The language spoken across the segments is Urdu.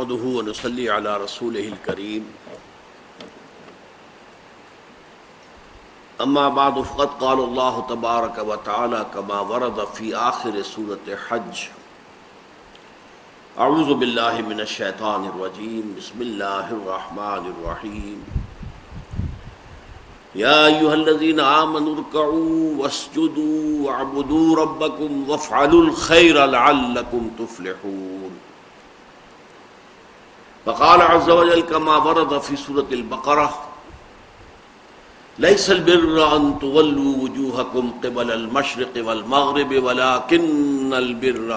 نحمده ونصلي على رسوله الكريم اما بعد فقد قال الله تبارك وتعالى كما ورد في آخر سورة حج اعوذ بالله من الشيطان الرجيم بسم الله الرحمن الرحيم يا أيها الذين آمنوا اركعوا واسجدوا واعبدوا ربكم وافعلوا الخير لعلكم تفلحون فقال عز وجل كما ورد في سورة البقرة ليس البر أن تولوا وجوهكم قبل المشرق والمغرب ولكن البر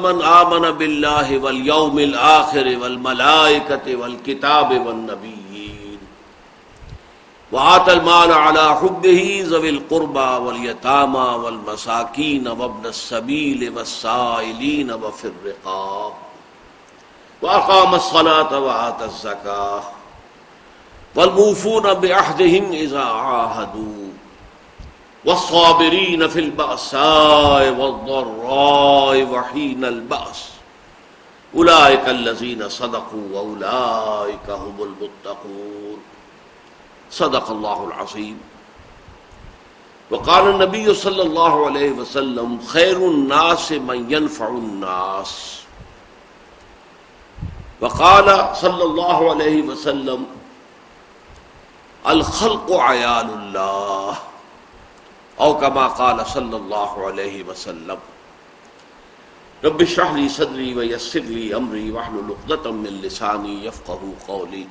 من آمن بالله واليوم الآخر والملائكة والكتاب والنبيين وآتى المال على حبه ذوي القربى واليتامى والمساكين وابن السبيل والسائلين وفي الرقاب وأقام الصلاة وآتى الزكاة والموفون بعهدهم إذا عاهدوا والصابرين في البأساء والضراء وحين البأس أولئك الذين صدقوا وأولئك هم المتقون صدق الله العظيم وقال النبي صلى الله عليه وسلم خير الناس من ينفع الناس وقال صلى الله عليه وسلم الخلق عيال الله او كما قال صلی اللہ علیہ وسلم رب اشرح لي صدری ويسر لي امری واحلل عقدۃ من لسانی یفقهوا قولی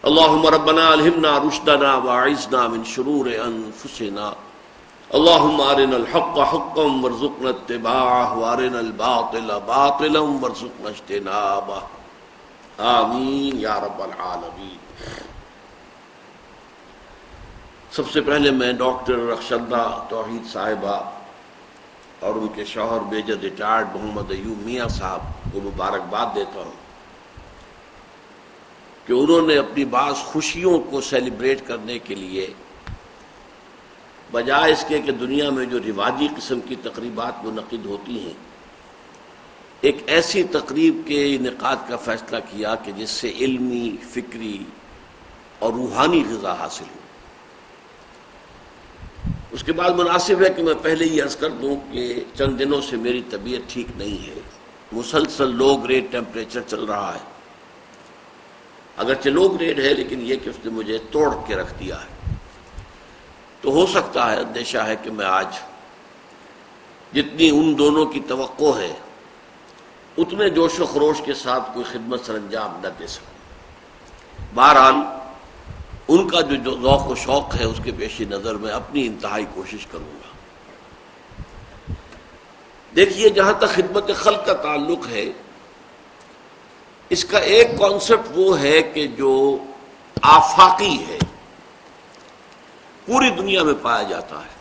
اللهم ربنا الہمنا رشدنا واعذنا من شرور انفسنا اللهم ارنا الحق حقا وارزقنا اتباعه وارنا الباطل باطلا وارزقنا اجتنابه آمین یا رب العالمین۔ سب سے پہلے میں ڈاکٹر رخشندہ توحید صاحبہ اور ان کے شوہر میجر ریٹائرڈ محمد ایوب میاں صاحب کو مبارکباد دیتا ہوں کہ انہوں نے اپنی بعض خوشیوں کو سیلیبریٹ کرنے کے لیے بجائے اس کے کہ دنیا میں جو رواجی قسم کی تقریبات منعقد ہوتی ہیں ایک ایسی تقریب کے انعقاد کا فیصلہ کیا کہ جس سے علمی، فکری اور روحانی غذا حاصل ہو۔ اس کے بعد مناسب ہے کہ میں پہلے ہی عرض کر دوں کہ چند دنوں سے میری طبیعت ٹھیک نہیں ہے، مسلسل لو گریڈ ٹیمپریچر چل رہا ہے، اگرچہ لو گریڈ ہے لیکن یہ کہ اس نے مجھے توڑ کے رکھ دیا ہے، تو ہو سکتا ہے، اندیشہ ہے کہ میں آج جتنی ان دونوں کی توقع ہے اتنے جوش و خروش کے ساتھ کوئی خدمت سر انجام نہ دے سکوں۔ بہرحال ان کا جو ذوق و شوق ہے اس کے پیش نظر میں اپنی انتہائی کوشش کروں گا۔ دیکھیے، جہاں تک خدمت خلق کا تعلق ہے، اس کا ایک کانسیپٹ وہ ہے کہ جو آفاقی ہے، پوری دنیا میں پایا جاتا ہے،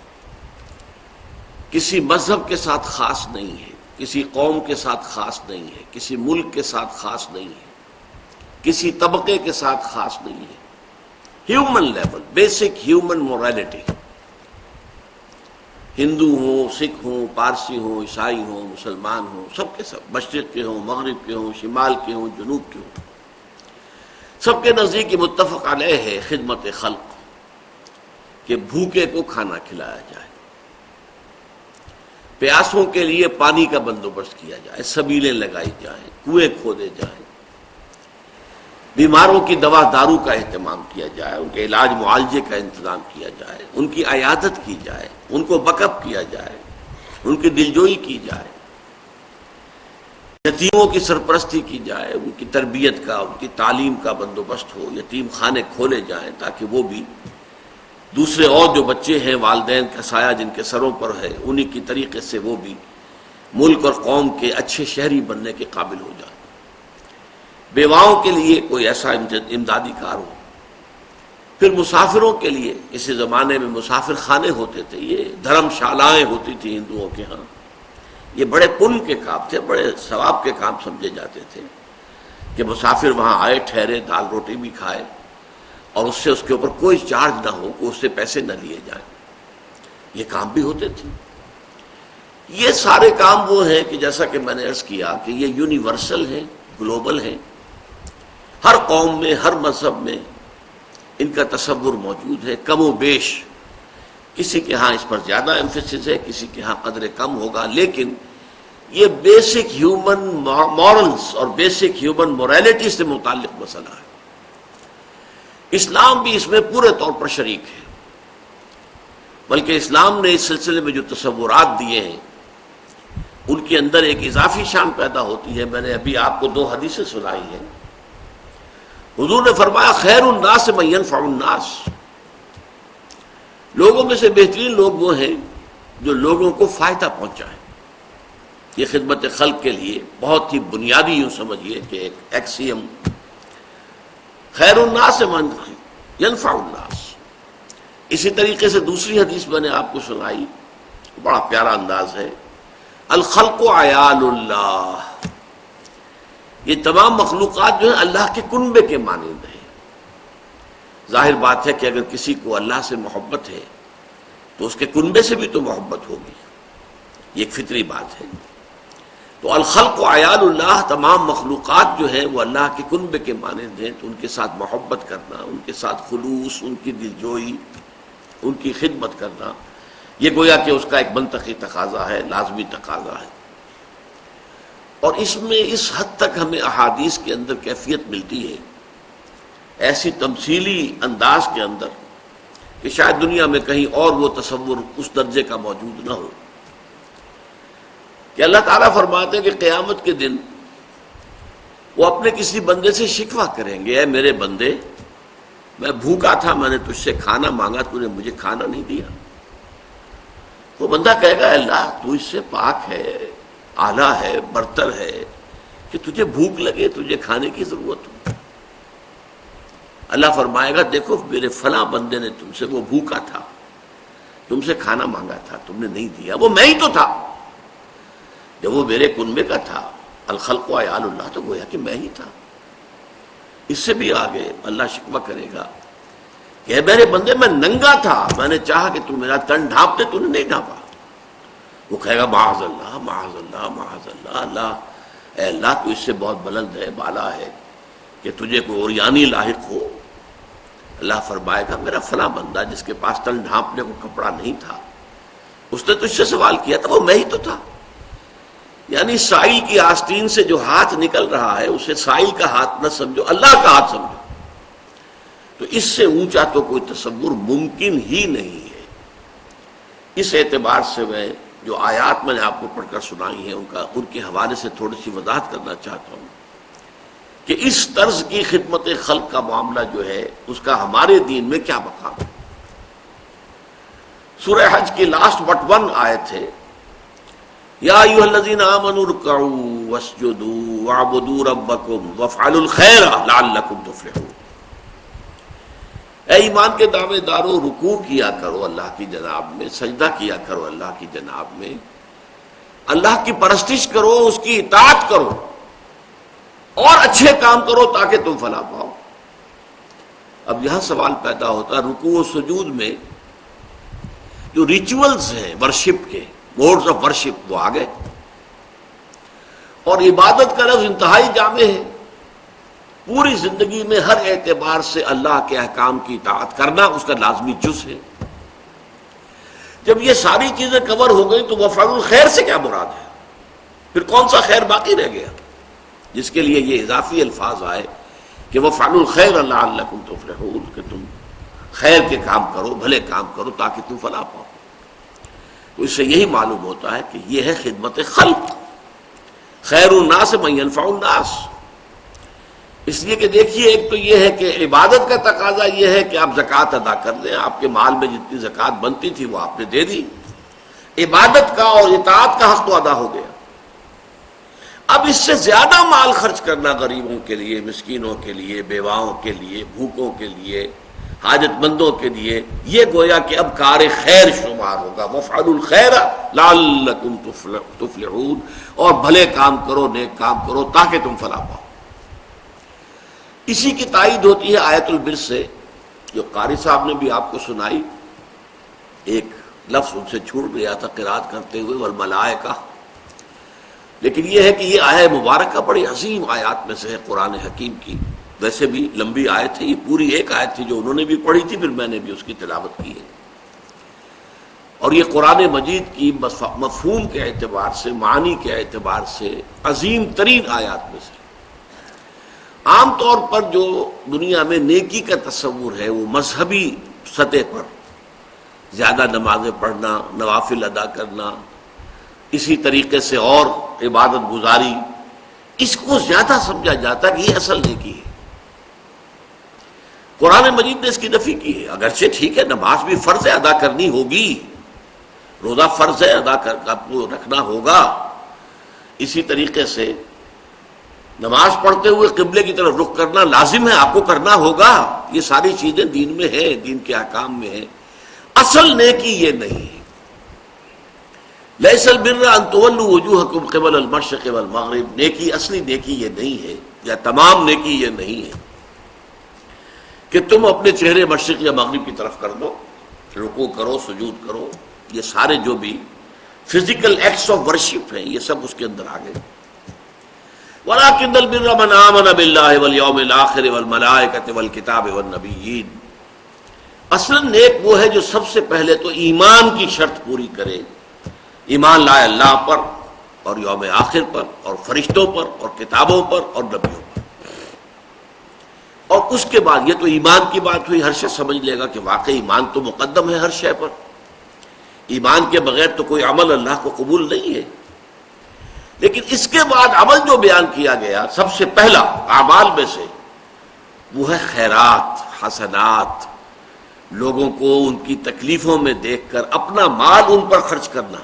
کسی مذہب کے ساتھ خاص نہیں ہے، کسی قوم کے ساتھ خاص نہیں ہے، کسی ملک کے ساتھ خاص نہیں ہے، کسی طبقے کے ساتھ خاص نہیں ہے، human level, basic human morality, Hindu ہوں، سکھ ہوں، پارسی ہوں، عیسائی ہوں، مسلمان ہوں، سب کے سب، مشرق کے ہوں، مغرب کے ہوں، شمال کے ہوں، جنوب کے ہوں، سب کے نزدیک متفق علیہ ہے خدمت خلق، کہ بھوکے کو کھانا کھلایا جائے، پیاسوں کے لیے پانی کا بندوبست کیا جائے، سبیلیں لگائی جائیں، کنویں کھودے جائیں، بیماروں کی دوا دارو کا اہتمام کیا جائے، ان کے علاج معالجے کا انتظام کیا جائے، ان کی عیادت کی جائے، ان کو بیک اپ کیا جائے، ان کی دلجوئی کی جائے، یتیموں کی سرپرستی کی جائے، ان کی تربیت کا، ان کی تعلیم کا بندوبست ہو، یتیم خانے کھولے جائیں تاکہ وہ بھی دوسرے اور جو بچے ہیں والدین کا سایہ جن کے سروں پر ہے انہی کی طریقے سے وہ بھی ملک اور قوم کے اچھے شہری بننے کے قابل ہو جائیں، بیواؤں کے لیے کوئی ایسا امدادی کار ہو، پھر مسافروں کے لیے اسی زمانے میں مسافر خانے ہوتے تھے، یہ دھرم شالائیں ہوتی تھیں ہندوؤں کے ہاں، یہ بڑے پن کے کام تھے، بڑے ثواب کے کام سمجھے جاتے تھے کہ مسافر وہاں آئے، ٹھہرے، دال روٹی بھی کھائے اور اس سے اس کے اوپر کوئی چارج نہ ہو، کہ اس سے پیسے نہ لیے جائیں، یہ کام بھی ہوتے تھے۔ یہ سارے کام وہ ہیں کہ جیسا کہ میں نے عرض کیا کہ یہ یونیورسل ہیں، گلوبل ہیں، ہر قوم میں، ہر مذہب میں ان کا تصور موجود ہے، کم و بیش کسی کے ہاں اس پر زیادہ ایمفیسس ہے، کسی کے ہاں قدر کم ہوگا، لیکن یہ بیسک ہیومن مورلز اور بیسک ہیومن موریلٹی سے متعلق مسئلہ ہے۔ اسلام بھی اس میں پورے طور پر شریک ہے، بلکہ اسلام نے اس سلسلے میں جو تصورات دیے ہیں ان کے اندر ایک اضافی شان پیدا ہوتی ہے۔ میں نے ابھی آپ کو 2 حدیثیں سنائی ہیں۔ حضور نے فرمایا خیر الناس من ينفع الناس، لوگوں میں سے بہترین لوگ وہ ہیں جو لوگوں کو فائدہ پہنچائیں۔ یہ خدمت خلق کے لیے بہت ہی بنیادی یوں سمجھیے کہ ایک ایکسیم، خیر الناس من ينفع الناس۔ اسی طریقے سے دوسری حدیث میں نے آپ کو سنائی، بڑا پیارا انداز ہے، الخلق عیال اللہ، یہ تمام مخلوقات جو ہیں اللہ کے کنبے کے مانند ہیں۔ ظاہر بات ہے کہ اگر کسی کو اللہ سے محبت ہے تو اس کے کنبے سے بھی تو محبت ہوگی، یہ ایک فطری بات ہے۔ تو الخلق عیال اللہ، تمام مخلوقات جو ہیں وہ اللہ کے کنبے کے مانند ہیں، تو ان کے ساتھ محبت کرنا، ان کے ساتھ خلوص، ان کی دلجوئی، ان کی خدمت کرنا، یہ گویا کہ اس کا ایک منطقی تقاضا ہے، لازمی تقاضا ہے۔ اور اس میں اس حد تک ہمیں احادیث کے اندر کیفیت ملتی ہے، ایسی تمثیلی انداز کے اندر، کہ شاید دنیا میں کہیں اور وہ تصور اس درجے کا موجود نہ ہو، کہ اللہ تعالیٰ فرماتے ہیں کہ قیامت کے دن وہ اپنے کسی بندے سے شکوہ کریں گے، اے میرے بندے، میں بھوکا تھا، میں نے تجھ سے کھانا مانگا، تو نے مجھے کھانا نہیں دیا۔ وہ بندہ کہے گا اللہ تو اس سے پاک ہے، اعلیٰ ہے، برتر ہے کہ تجھے بھوک لگے، تجھے کھانے کی ضرورت ہو۔ اللہ فرمائے گا دیکھو میرے فلاں بندے نے تم سے، وہ بھوکا تھا، تم سے کھانا مانگا تھا، تم نے نہیں دیا، وہ میں ہی تو تھا، جب وہ میرے کنبے کا تھا، الخلق عیال اللہ، تو گویا کہ میں ہی تھا۔ اس سے بھی آگے اللہ شکوہ کرے گا کہ اے میرے بندے میں ننگا تھا، میں نے چاہا کہ تم میرا تن ڈھانپ دے، تو نے نہیں ڈھانپا۔ وہ کہے گا معاذ اللہ معاذ اللہ معاذ اللہ، اللہ اے اللہ تو اس سے بہت بلند ہے، بالا ہے کہ تجھے کوئی اوریانی لاحق ہو۔ اللہ فرمائے گا میرا فلاں بندہ جس کے پاس تن ڈھانپنے کو کپڑا نہیں تھا، اس نے تجھ سے سوال کیا تھا، وہ میں ہی تو تھا۔ یعنی سائل کی آستین سے جو ہاتھ نکل رہا ہے اسے سائل کا ہاتھ نہ سمجھو، اللہ کا ہاتھ سمجھو۔ تو اس سے اونچا تو کوئی تصور ممکن ہی نہیں ہے۔ اس اعتبار سے میں جو آیات میں نے آپ کو پڑھ کر سنائی ہیں ان کے حوالے سے تھوڑی سی وضاحت کرنا چاہتا ہوں کہ اس طرز کی خدمت خلق کا معاملہ جو ہے اس کا ہمارے دین میں کیا مقام ہے۔ سورہ حج کی لاسٹ بٹ 1 آیت ہے، یا ایھا الذین آمنوا ارکعوا واسجدوا واعبدوا ربکم وافعلوا الخیر لعلکم تفلحون۔ اے ایمان کے دعوے دارو، رکوع کیا کرو اللہ کی جناب میں، سجدہ کیا کرو اللہ کی جناب میں، اللہ کی پرستش کرو، اس کی اطاعت کرو اور اچھے کام کرو تاکہ تم فلاح پاؤ۔ اب یہاں سوال پیدا ہوتا ہے، رکوع و سجود میں جو ریچولز ہیں ورشپ کے، موڈز آف ورشپ، وہ آ گئے، اور عبادت کا لفظ انتہائی جامع ہے۔ پوری زندگی میں ہر اعتبار سے اللہ کے احکام کی اطاعت کرنا اس کا لازمی جز ہے۔ جب یہ ساری چیزیں کور ہو گئی تو وفعل الخیر سے کیا مراد ہے؟ پھر کون سا خیر باقی رہ گیا جس کے لیے یہ اضافی الفاظ آئے کہ وفعل الخیر لعلکم تفلحون، کہ تم خیر کے کام کرو، بھلے کام کرو تاکہ تم فلاح پاؤ۔ تو اس سے یہی معلوم ہوتا ہے کہ یہ ہے خدمت خلق، خیر الناس من ينفع الناس۔ اس لیے کہ دیکھیے، ایک تو یہ ہے کہ عبادت کا تقاضا یہ ہے کہ آپ زکوٰۃ ادا کر لیں، آپ کے مال میں جتنی زکوٰۃ بنتی تھی وہ آپ نے دے دی، عبادت کا اور اطاعت کا حق تو ادا ہو گیا۔ اب اس سے زیادہ مال خرچ کرنا غریبوں کے لیے، مسکینوں کے لیے، بیواؤں کے لیے، بھوکوں کے لیے، حاجت مندوں کے لیے، یہ گویا کہ اب کار خیر شمار ہوگا۔ وافعلوا الخیر لعلکم تفلحون، اور بھلے کام کرو، نیک کام کرو تاکہ تم فلاح پاؤ۔ اسی کی تائید ہوتی ہے آیت البر سے، جو قاری صاحب نے بھی آپ کو سنائی، ایک لفظ ان سے چھوٹ گیا تھا قرات کرتے ہوئے، والملائکہ، لیکن یہ ہے کہ یہ آیہ مبارکہ بڑی عظیم آیات میں سے ہے قرآن حکیم کی. ویسے بھی لمبی آیت ہے، یہ پوری ایک آیت تھی جو انہوں نے بھی پڑھی تھی، پھر میں نے بھی اس کی تلاوت کی ہے. اور یہ قرآن مجید کی مفہوم کے اعتبار سے، معنی کے اعتبار سے عظیم ترین آیات میں سے. عام طور پر جو دنیا میں نیکی کا تصور ہے وہ مذہبی سطح پر زیادہ نمازیں پڑھنا، نوافل ادا کرنا، اسی طریقے سے اور عبادت گزاری، اس کو زیادہ سمجھا جاتا ہے کہ یہ اصل نیکی ہے. قرآن مجید نے اس کی نفی کی ہے. اگرچہ ٹھیک ہے نماز بھی فرض ہے، ادا کرنی ہوگی، روزہ فرض ہے، ادا رکھنا ہوگا، اسی طریقے سے نماز پڑھتے ہوئے قبلے کی طرف رخ کرنا لازم ہے، آپ کو کرنا ہوگا. یہ ساری چیزیں دین میں ہیں، دین کے احکام میں ہیں. اصل نیکی یہ نہیں ہے. لیس البر ان تولوا وجوہکم قبل المشرق والمغرب، نیکی اصلی نیکی یہ نہیں ہے، یا تمام نیکی یہ نہیں ہے کہ تم اپنے چہرے مشرق یا مغرب کی طرف کر دو، رکوع کرو، سجود کرو. یہ سارے جو بھی فزیکل ایکٹس آف ورشپ ہیں یہ سب اس کے اندر آ گئے. وَلَٰكِنَّ الْبِرَّ مَنْ آمَنَ بِاللَّهِ وَالْيَوْمِ الْآخِرِ وَالْمَلَائِكَةِ وَالْكِتَابِ وَالنَّبِيِّينَ. اصلاً نیک وہ ہے جو سب سے پہلے تو ایمان کی شرط پوری کرے، ایمان لائے اللہ پر اور یوم آخر پر اور فرشتوں پر اور کتابوں پر اور نبیوں پر. اور اس کے بعد یہ تو ایمان کی بات ہوئی، ہر شخص سمجھ لے گا کہ واقعی ایمان تو مقدم ہے ہر شے پر. ایمان کے بغیر تو کوئی عمل اللہ کو قبول نہیں ہے. لیکن اس کے بعد عمل جو بیان کیا گیا سب سے پہلا اعمال میں سے وہ ہے خیرات، حسنات، لوگوں کو ان کی تکلیفوں میں دیکھ کر اپنا مال ان پر خرچ کرنا.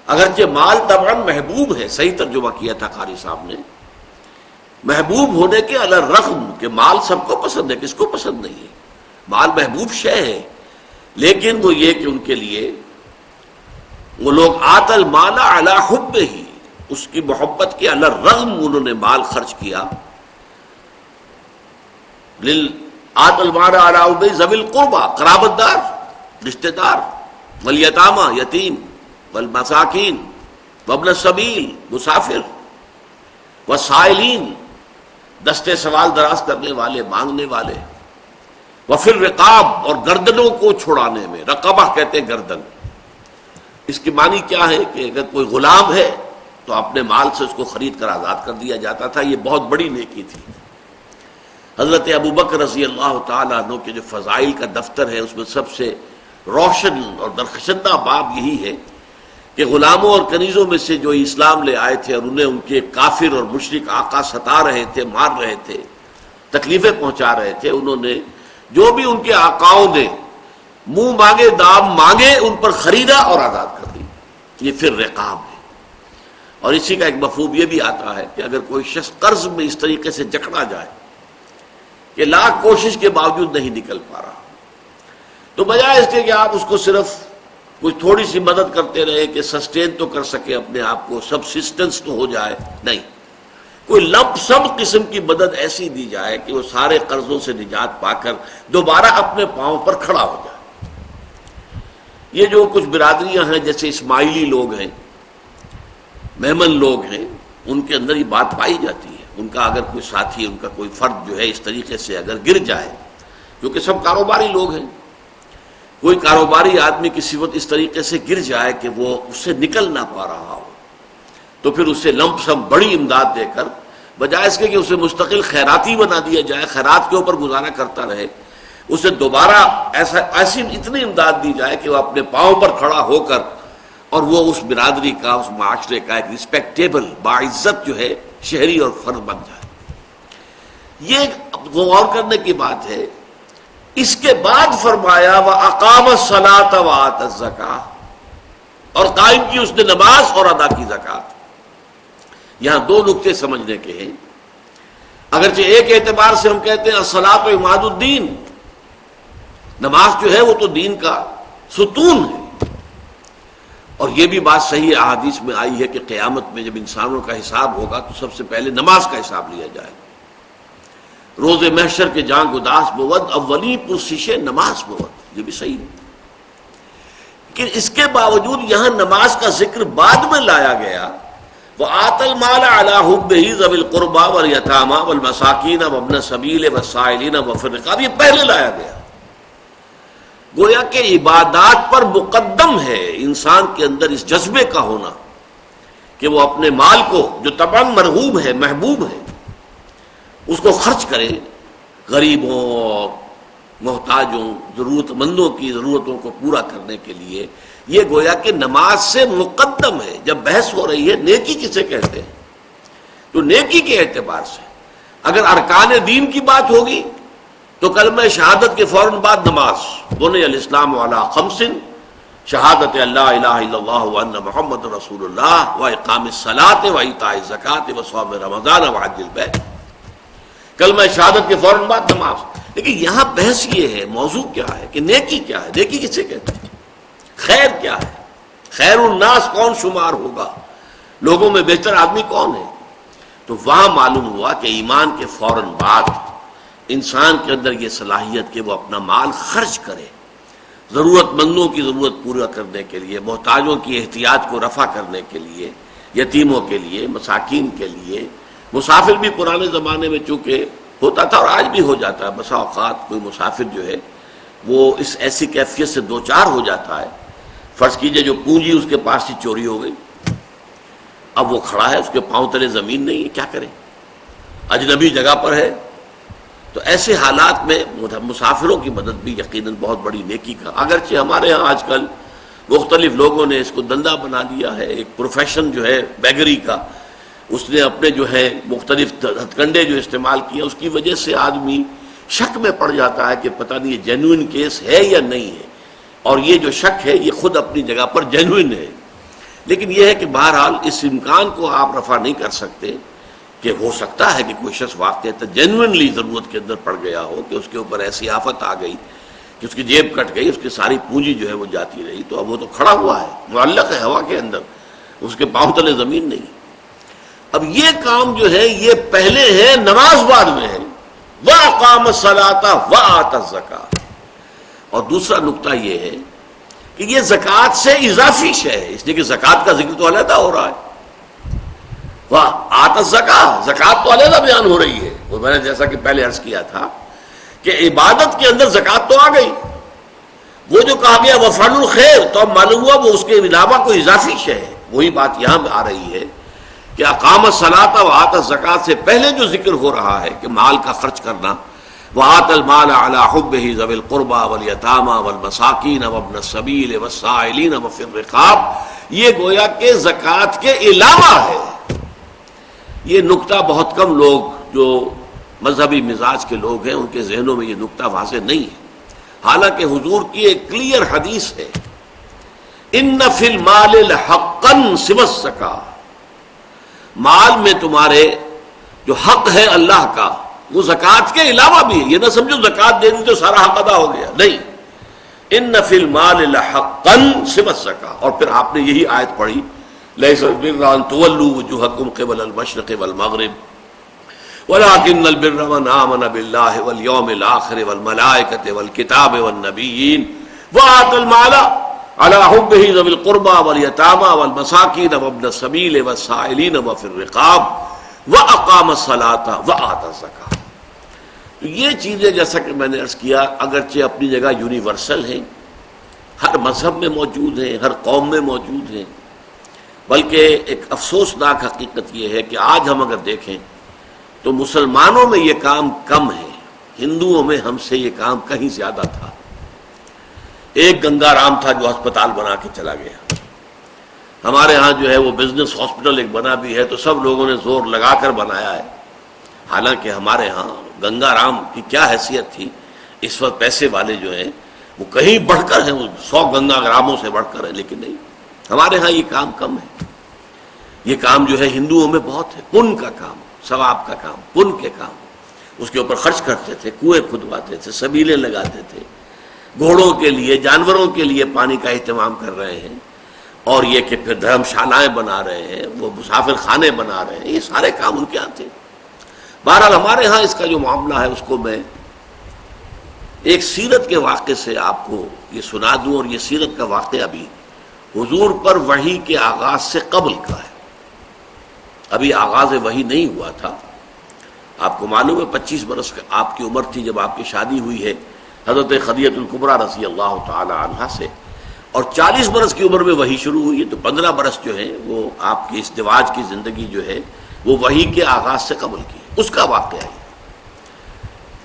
اگرچہ مال طبعاً محبوب ہے، صحیح ترجمہ کیا تھا قاری صاحب نے، محبوب ہونے کے علی الرغم کہ مال سب کو پسند ہے، کس کو پسند نہیں ہے، مال محبوب شے ہے. لیکن وہ یہ کہ ان کے لیے وہ لوگ آت المال علی حب ہی، اس کی محبت کے علی الرغم انہوں نے مال خرچ کیا. آت المال علی حب ذوی القربى، قرابت دار، رشتہ دار، والیتامى، یتیم، والمساکین، وابن السبیل، مسافر، والسائلین، دستے سوال دراز کرنے والے، مانگنے والے، وفی الرقاب، اور گردنوں کو چھڑانے میں. رقبہ کہتے ہیں گردن. اس کی معنی کیا ہے کہ اگر کوئی غلام ہے تو اپنے مال سے اس کو خرید کر آزاد کر دیا جاتا تھا. یہ بہت بڑی نیکی تھی. حضرت ابوبکر رضی اللہ تعالیٰ عنہ کے جو فضائل کا دفتر ہے اس میں سب سے روشن اور درخشندہ باب یہی ہے کہ غلاموں اور کنیزوں میں سے جو اسلام لے آئے تھے اور انہیں ان کے کافر اور مشرک آقا ستا رہے تھے، مار رہے تھے، تکلیفیں پہنچا رہے تھے، انہوں نے جو بھی ان کے آقاؤں نے منہ مانگے دام مانگے ان پر خریدا اور آزاد کر دی. یہ پھر رقاب ہے. اور اسی کا ایک مفہوم یہ بھی آتا ہے کہ اگر کوئی شخص قرض میں اس طریقے سے جکڑا جائے کہ لاکھ کوشش کے باوجود نہیں نکل پا رہا، تو بجائے اس کے کہ آپ اس کو صرف کچھ تھوڑی سی مدد کرتے رہے کہ سسٹین تو کر سکے اپنے آپ کو، سبسسٹنس تو ہو جائے، نہیں، کوئی لمپ سم قسم کی مدد ایسی دی جائے کہ وہ سارے قرضوں سے نجات پا کر دوبارہ اپنے پاؤں پر کھڑا ہو جائے. یہ جو کچھ برادریاں ہیں جیسے اسماعیلی لوگ ہیں، میمن لوگ ہیں، ان کے اندر یہ بات پائی جاتی ہے. ان کا اگر کوئی ساتھی، ان کا کوئی فرد جو ہے اس طریقے سے اگر گر جائے، کیونکہ سب کاروباری لوگ ہیں، کوئی کاروباری آدمی کسی وقت اس طریقے سے گر جائے کہ وہ اس سے نکل نہ پا رہا ہو، تو پھر اسے لمپ سم بڑی امداد دے کر بجائے اس کے کہ اسے مستقل خیراتی بنا دیا جائے، خیرات کے اوپر گزارا کرتا رہے، اسے دوبارہ ایسی اتنی امداد دی جائے کہ وہ اپنے پاؤں پر کھڑا ہو کر اور وہ اس برادری کا، اس معاشرے کا ایک رسپیکٹیبل، باعزت جو ہے شہری اور فرد بن جائے. یہ غور کرنے کی بات ہے. اس کے بعد فرمایا وَأَقَامَ الصَّلَاةَ وَآتَى الزَّكَاةَ، اور قائم کی اس نے نماز اور ادا کی زکوٰۃ. یہاں دو نقطے سمجھنے کے ہیں. اگرچہ ایک اعتبار سے ہم کہتے ہیں الصلاۃ عماد الدین، نماز جو ہے وہ تو دین کا ستون ہے. اور یہ بھی بات صحیح احادیث میں آئی ہے کہ قیامت میں جب انسانوں کا حساب ہوگا تو سب سے پہلے نماز کا حساب لیا جائے گا. روز محشر کے جان گداس بود اولی پرسش نماز بود. یہ بھی صحیح ہے. کہ اس کے باوجود یہاں نماز کا ذکر بعد میں لایا گیا. وَآتَ الْمَالَ عَلَىٰ حُبِّهِ ذَوِي الْقُرْبَىٰ وَالْيَتَامَىٰ وَالْمَسَاكِينَ وَابْنَ السَّبِيلِ وَالسَّائِلِينَ وَفِي الرِّقَابِ، یہ پہلے لایا گیا. گویا کہ عبادات پر مقدم ہے انسان کے اندر اس جذبے کا ہونا کہ وہ اپنے مال کو جو طبعاً مرغوب ہے، محبوب ہے، اس کو خرچ کرے غریبوں اور محتاجوں، ضرورت مندوں کی ضرورتوں کو پورا کرنے کے لیے. یہ گویا کہ نماز سے مقدم ہے. جب بحث ہو رہی ہے نیکی کسے کہتے ہیں، تو نیکی کے اعتبار سے اگر ارکان دین کی بات ہوگی تو کلمہ شہادت کے فوراً بعد نماز. بنی الاسلام علی خمس، شہادت اللہ الہ الا اللہ وان محمد رسول اللہ واقام الصلاۃ وایتاء الزکوٰۃ وصوم رمضان وحج البیت. کلمہ شہادت کے فوراً بعد نماز. لیکن یہاں بحث یہ ہے، موضوع کیا ہے کہ نیکی کیا ہے، نیکی کسے کہتے ہیں، خیر کیا ہے، خیر الناس کون شمار ہوگا، لوگوں میں بہتر آدمی کون ہے. تو وہاں معلوم ہوا کہ ایمان کے فوراً بعد انسان کے اندر یہ صلاحیت کہ وہ اپنا مال خرچ کرے ضرورت مندوں کی ضرورت پورا کرنے کے لیے، محتاجوں کی احتیاج کو رفع کرنے کے لیے، یتیموں کے لیے، مساکین کے لیے. مسافر بھی پرانے زمانے میں چونکہ ہوتا تھا اور آج بھی ہو جاتا ہے، بسا اوقات کوئی مسافر جو ہے وہ اس ایسی کیفیت سے دوچار ہو جاتا ہے، فرض کیجئے جو پونجی اس کے پاس سے چوری ہو گئی، اب وہ کھڑا ہے، اس کے پاؤں تلے زمین نہیں ہے، کیا کرے، اجنبی جگہ پر ہے. تو ایسے حالات میں مسافروں کی مدد بھی یقیناً بہت بڑی نیکی کا، اگرچہ ہمارے ہاں آج کل مختلف لوگوں نے اس کو دندہ بنا دیا ہے، ایک پروفیشن جو ہے بیگری کا، اس نے اپنے جو ہے مختلف ہتھ کنڈے جو استعمال کیا، اس کی وجہ سے آدمی شک میں پڑ جاتا ہے کہ پتہ نہیں یہ جینوئن کیس ہے یا نہیں ہے. اور یہ جو شک ہے یہ خود اپنی جگہ پر جینوئن ہے. لیکن یہ ہے کہ بہرحال اس امکان کو آپ رفع نہیں کر سکتے کہ ہو سکتا ہے کہ کوئی شخص واقعہ جینوئنلی ضرورت کے اندر پڑ گیا ہو کہ اس کے اوپر ایسی آفت آ گئی کہ اس کی جیب کٹ گئی، اس کی ساری پونجی جو ہے وہ جاتی رہی. تو اب وہ تو کھڑا ہوا ہے، معلق ہے ہوا کے اندر، اس کے پاؤں تلے زمین نہیں. اب یہ کام جو ہے یہ پہلے ہے، نماز بعد میں ہے. وَأَقَامَ الصَّلَاةَ وَآتَى الزَّكَاةَ. اور دوسرا نقطہ یہ ہے کہ یہ زکوٰۃ سے اضافی شے ہے، اس لیے کہ زکوٰۃ کا ذکر تو علیحدہ ہو رہا ہے. وَآتَى الزَّكَاةَ، زکوٰۃ تو علیحدہ بیان ہو رہی ہے. وہ میں نے جیسا کہ پہلے عرض کیا تھا کہ عبادت کے اندر زکوٰۃ تو آ گئی، وہ جو کہا گیا وَفْعَلُوا الْخَيْرَ، تو اب معلوم ہوا وہ اس کے علاوہ کوئی اضافی شے ہے. وہی بات یہاں آ رہی ہے کہ اقام الصلاۃ وآتى الزکوٰۃ سے پہلے جو ذکر ہو رہا ہے کہ مال کا خرچ کرنا، وآتى المال على حبه ذوي القربى واليتامى والمساکین وابن السبیل والسائلین وفی الرقاب، یہ گویا کہ زکوٰۃ کے علاوہ ہے. یہ نقطہ بہت کم لوگ جو مذہبی مزاج کے لوگ ہیں ان کے ذہنوں میں یہ نقطہ واضح نہیں ہے. حالانکہ حضور کی ایک کلیئر حدیث ہے، ان فی المال لحقا سوى الزکاۃ، مال میں تمہارے جو حق ہے اللہ کا وہ زکوٰۃ کے علاوہ بھی ہے. یہ نہ سمجھو زکوٰۃ دے دی تو سارا حق ادا ہو گیا، نہیں. ان فی المال لحقا سوى الزکاۃ. اور پھر آپ نے یہی آیت پڑھی لیس البر ان تولوا وجوہکم قبل المشرق والمغرب ولكن البر من آمن بالله واليوم الآخر والملائكة والكتاب والنبيين وآتى المال على حبه ذوي القربى واليتامى والمساكين وابن السبيل والسائلين وفي الرقاب وأقام الصلاة وآتى الزكاة. یہ چیزیں جیسا کہ میں نے عرض کیا اگرچہ اپنی جگہ یونیورسل ہیں، ہر مذہب میں موجود ہیں، ہر قوم میں موجود ہیں، بلکہ ایک افسوسناک حقیقت یہ ہے کہ آج ہم اگر دیکھیں تو مسلمانوں میں یہ کام کم ہے، ہندوؤں میں ہم سے یہ کام کہیں زیادہ تھا. ایک گنگا رام تھا جو ہسپتال بنا کے چلا گیا. ہمارے ہاں جو ہے وہ بزنس ہاسپٹل ایک بنا بھی ہے تو سب لوگوں نے زور لگا کر بنایا ہے. حالانکہ ہمارے ہاں گنگا رام کی کیا حیثیت تھی، اس وقت پیسے والے جو ہیں وہ کہیں بڑھ کر ہیں، وہ 100 گنگا راموں سے بڑھ کر ہے. لیکن نہیں، ہمارے ہاں یہ کام کم ہے. یہ کام جو ہے ہندوؤں میں بہت ہے، پن کا کام، ثواب کا کام، پن کے کام. اس کے اوپر خرچ کرتے تھے، کنویں کھدواتے تھے، سبیلیں لگاتے تھے، گھوڑوں کے لیے جانوروں کے لیے پانی کا اہتمام کر رہے ہیں، اور یہ کہ پھر دھرم شالائیں بنا رہے ہیں، وہ مسافر خانے بنا رہے ہیں. یہ سارے کام ان کے ہاں تھے. بہرحال ہمارے ہاں اس کا جو معاملہ ہے اس کو میں ایک سیرت کے واقعے سے آپ کو یہ سنا دوں، اور یہ سیرت کا واقعہ بھی حضور پر وحی کے آغاز سے قبل کا ہے، ابھی آغاز وحی نہیں ہوا تھا۔ آپ کو معلوم ہے 25 برس آپ کی عمر تھی جب آپ کی شادی ہوئی ہے حضرت خدیجہ الکبریٰ رضی اللہ تعالی عنہا سے، اور 40 برس کی عمر میں وحی شروع ہوئی ہے، تو 15 برس جو ہیں وہ آپ کی ازدواج کی زندگی جو ہے وہ وحی کے آغاز سے قبل کی ہے۔ اس کا واقعہ ہے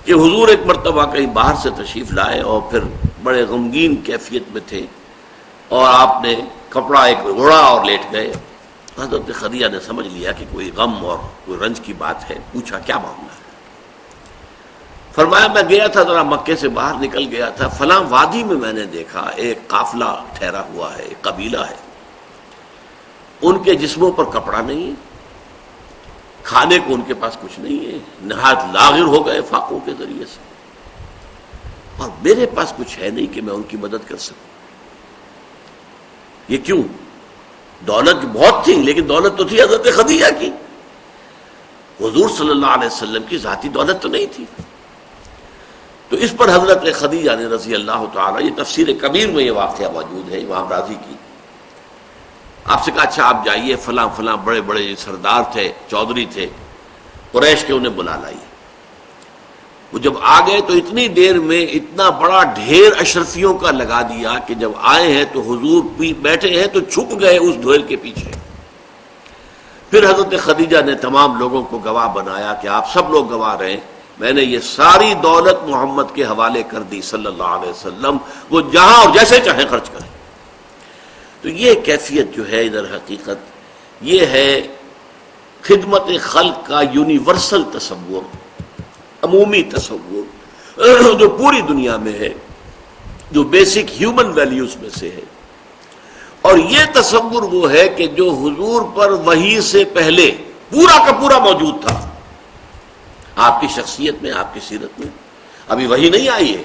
کہ حضور ایک مرتبہ کہیں باہر سے تشریف لائے اور پھر بڑے غمگین کیفیت میں تھے، اور آپ نے کپڑا ایک اوڑھا اور لیٹ گئے۔ حضرت خدیجہ نے سمجھ لیا کہ کوئی غم اور کوئی رنج کی بات ہے، پوچھا کیا معاملہ ہے؟ فرمایا میں گیا تھا ذرا مکے سے باہر نکل گیا تھا، فلاں وادی میں میں نے دیکھا ایک قافلہ ٹھہرا ہوا ہے، ایک قبیلہ ہے، ان کے جسموں پر کپڑا نہیں ہے، کھانے کو ان کے پاس کچھ نہیں ہے، نہایت لاغر ہو گئے فاقوں کے ذریعے سے، اور میرے پاس کچھ ہے نہیں کہ میں ان کی مدد کر سکوں۔ یہ کیوں؟ دولت بہت تھی، لیکن دولت تو تھی حضرت خدیجہ کی، حضور صلی اللہ علیہ وسلم کی ذاتی دولت تو نہیں تھی۔ تو اس پر حضرت خدیجہ نے رضی اللہ تعالی، یہ تفسیر کبیر میں یہ واقعہ موجود ہے امام راضی کی، آپ سے کہا اچھا آپ جائیے، فلاں فلاں بڑے بڑے سردار تھے، چودھری تھے قریش کے، انہیں بلا لائیے۔ وہ جب آ گئے تو اتنی دیر میں اتنا بڑا ڈھیر اشرفیوں کا لگا دیا کہ جب آئے ہیں تو حضور بیٹھے ہیں تو چھپ گئے اس ڈھیر کے پیچھے۔ پھر حضرت خدیجہ نے تمام لوگوں کو گواہ بنایا کہ آپ سب لوگ گواہ رہے، میں نے یہ ساری دولت محمد کے حوالے کر دی صلی اللہ علیہ وسلم، وہ جہاں اور جیسے چاہیں خرچ کریں۔ تو یہ کیفیت جو ہے ادھر حقیقت یہ ہے خدمت خلق کا یونیورسل تصور، عمومی تصور جو پوری دنیا میں ہے، جو بیسک ہیومن ویلیوز میں سے ہے۔ اور یہ تصور وہ ہے کہ جو حضور پر وحی سے پہلے پورا کا پورا موجود تھا، آپ کی شخصیت میں، آپ کی سیرت میں۔ ابھی وحی نہیں آئی ہے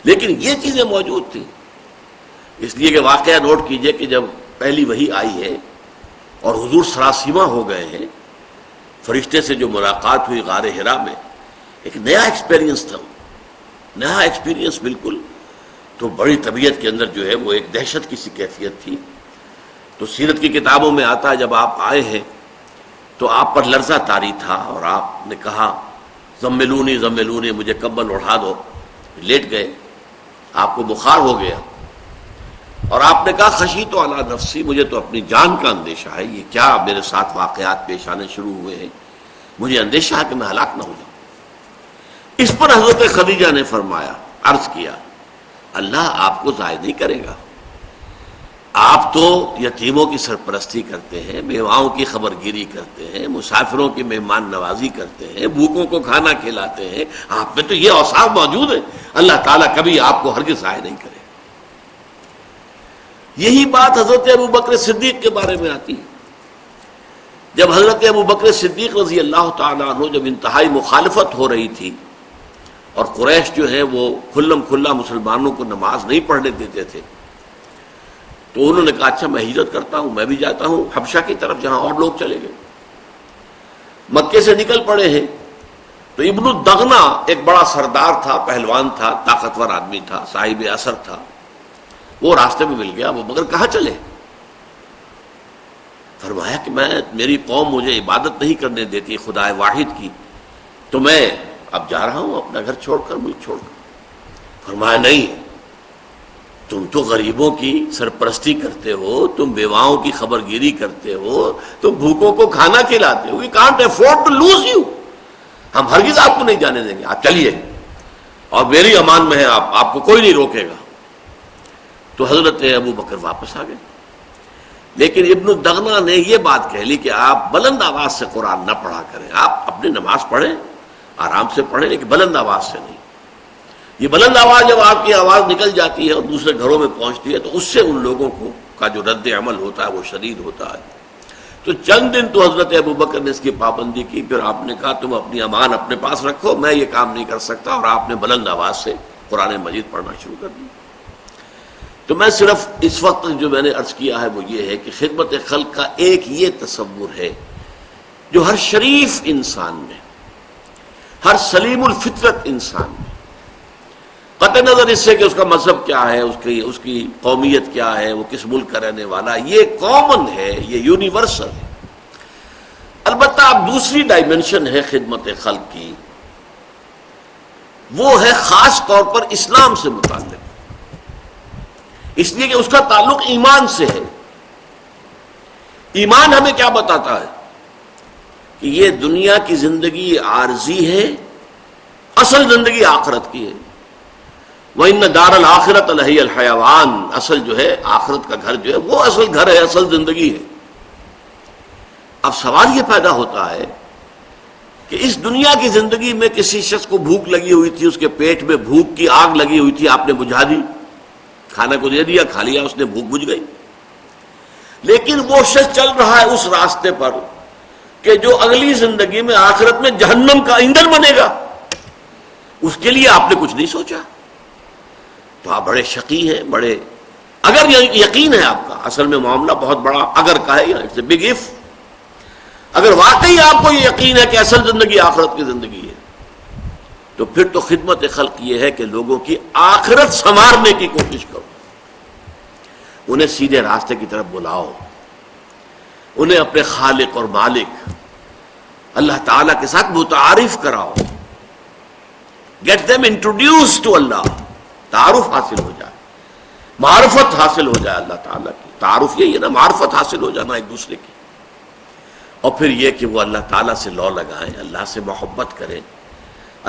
لیکن یہ چیزیں موجود تھیں، اس لیے کہ واقعہ نوٹ کیجئے کہ جب پہلی وحی آئی ہے اور حضور سراسیمہ ہو گئے ہیں، فرشتے سے جو ملاقات ہوئی غار حرا میں، ایک نیا ایکسپیرینس تھا، نیا ایکسپیرینس بالکل، تو بڑی طبیعت کے اندر جو ہے وہ ایک دہشت کی سی کیفیت تھی۔ تو سیرت کی کتابوں میں آتا ہے جب آپ آئے ہیں تو آپ پر لرزہ طاری تھا، اور آپ نے کہا زملونی زملونی، مجھے کمبل اڑھا دو، لیٹ گئے، آپ کو بخار ہو گیا، اور آپ نے کہا خشیت علی نفسی، مجھے تو اپنی جان کا اندیشہ ہے، یہ کیا میرے ساتھ واقعات پیش آنے شروع ہوئے ہیں، مجھے اندیشہ ہے کہ میں ہلاک نہ ہو جاؤں۔ اس پر حضرت خدیجہ نے فرمایا، عرض کیا اللہ آپ کو ضائع نہیں کرے گا، آپ تو یتیموں کی سرپرستی کرتے ہیں، بیواؤں کی خبر گیری کرتے ہیں، مسافروں کی مہمان نوازی کرتے ہیں، بھوکوں کو کھانا کھلاتے ہیں، آپ میں تو یہ اوصاف موجود ہے، اللہ تعالیٰ کبھی آپ کو ہرگز ضائع نہیں کرے۔ یہی بات حضرت ابوبکر صدیق کے بارے میں آتی ہے۔ جب حضرت ابوبکر صدیق رضی اللہ تعالیٰ عنہ جب انتہائی مخالفت ہو رہی تھی اور قریش جو ہے وہ کھلم کھلا مسلمانوں کو نماز نہیں پڑھنے دیتے تھے، تو انہوں نے کہا اچھا میں ہجرت کرتا ہوں، میں بھی جاتا ہوں حبشہ کی طرف جہاں اور لوگ چلے گئے۔ مکے سے نکل پڑے ہیں تو ابن الدغنہ ایک بڑا سردار تھا، پہلوان تھا، طاقتور آدمی تھا، صاحب اثر تھا، وہ راستے میں مل گیا، وہ مگر کہاں چلے؟ فرمایا کہ میری قوم مجھے عبادت نہیں کرنے دیتی خدا واحد کی، تو میں اب جا رہا ہوں اپنا گھر چھوڑ کر، ملک چھوڑ کر۔ فرمایا نہیں، تم تو غریبوں کی سرپرستی کرتے ہو، تم بیواؤں کی خبر گیری کرتے ہو، تم بھوکوں کو کھانا کھلاتے ہو، we can't afford to lose you، ہم ہرگز آپ کو نہیں جانے دیں گے، آپ چلیے اور میری امان میں ہے، آپ کو کوئی نہیں روکے گا۔ تو حضرت ابوبکر واپس آ گئے، لیکن ابن الدغنہ نے یہ بات کہہ لی کہ آپ بلند آواز سے قرآن نہ پڑھا کریں، آپ اپنی نماز پڑھیں، آرام سے پڑھیں، لیکن بلند آواز سے نہیں۔ یہ بلند آواز جب آپ کی آواز نکل جاتی ہے اور دوسرے گھروں میں پہنچتی ہے تو اس سے ان لوگوں کا جو رد عمل ہوتا ہے وہ شدید ہوتا ہے۔ تو چند دن تو حضرت ابوبکر نے اس کی پابندی کی، پھر آپ نے کہا تم اپنی امان اپنے پاس رکھو، میں یہ کام نہیں کر سکتا، اور آپ نے بلند آواز سے قرآن مجید پڑھنا شروع کر دی۔ تو میں صرف اس وقت جو میں نے عرض کیا ہے وہ یہ ہے کہ خدمت خلق کا ایک یہ تصور ہے جو ہر شریف انسان میں، ہر سلیم الفطرت انسان میں، قطع نظر اس سے کہ اس کا مذہب کیا ہے، اس کی قومیت کیا ہے، وہ کس ملک کا رہنے والا، یہ کامن ہے، یہ یونیورسل ہے۔ البتہ اب دوسری ڈائمنشن ہے خدمت خلق کی، وہ ہے خاص طور پر اسلام سے متعلق، اس لیے کہ اس کا تعلق ایمان سے ہے۔ ایمان ہمیں کیا بتاتا ہے کہ یہ دنیا کی زندگی عارضی ہے، اصل زندگی آخرت کی ہے۔ وَإِنَّ دَارَ الْآخِرَةَ لَهِيَ الْحَيَوَانُ، اصل جو ہے آخرت کا گھر جو ہے وہ اصل گھر ہے، اصل زندگی ہے۔ اب سوال یہ پیدا ہوتا ہے کہ اس دنیا کی زندگی میں کسی شخص کو بھوک لگی ہوئی تھی، اس کے پیٹ میں بھوک کی آگ لگی ہوئی تھی، آپ نے بجھا دی، کھانا کو دے دیا، کھا لیا، اس نے بھوک بجھ گئی۔ لیکن وہ شخص چل رہا ہے اس راستے پر کہ جو اگلی زندگی میں آخرت میں جہنم کا ایندھن بنے گا، اس کے لیے آپ نے کچھ نہیں سوچا، تو آپ بڑے شقی ہیں، بڑے اگر یقین ہے آپ کا، اصل میں معاملہ بہت بڑا اگر کا ہے، اٹس اے بگ اف۔ اگر واقعی آپ کو یہ یقین ہے کہ اصل زندگی آخرت کی زندگی ہے، تو پھر تو خدمت خلق یہ ہے کہ لوگوں کی آخرت سنوارنے کی کوشش کرو، انہیں سیدھے راستے کی طرف بلاؤ، انہیں اپنے خالق اور مالک اللہ تعالیٰ کے ساتھ متعارف کراؤ، گیٹ them introduced to اللہ، تعارف حاصل ہو جائے، معرفت حاصل ہو جائے اللہ تعالیٰ کی۔ تعارف یہی ہے نا، معرفت حاصل ہو جانا ایک دوسرے کی، اور پھر یہ کہ وہ اللہ تعالیٰ سے لو لگائیں، اللہ سے محبت کریں،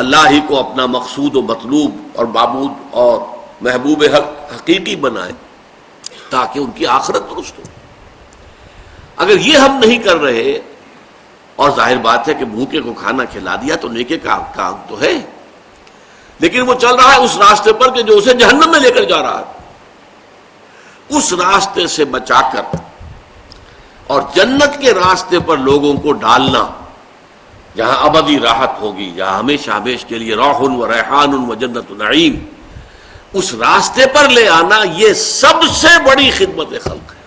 اللہ ہی کو اپنا مقصود و مطلوب اور معبود اور محبوب حقیقی بنائیں تاکہ ان کی آخرت درست ہو۔ اگر یہ ہم نہیں کر رہے، اور ظاہر بات ہے کہ بھوکے کو کھانا کھلا دیا تو نیکی کا کام تو ہے، لیکن وہ چل رہا ہے اس راستے پر کہ جو اسے جہنم میں لے کر جا رہا ہے، اس راستے سے بچا کر اور جنت کے راستے پر لوگوں کو ڈالنا، جہاں ابدی راحت ہوگی، جہاں ہمیشہ ہمیشہ کے لیے روح و ریحان و جنت نعیم، اس راستے پر لے آنا، یہ سب سے بڑی خدمت خلق ہے۔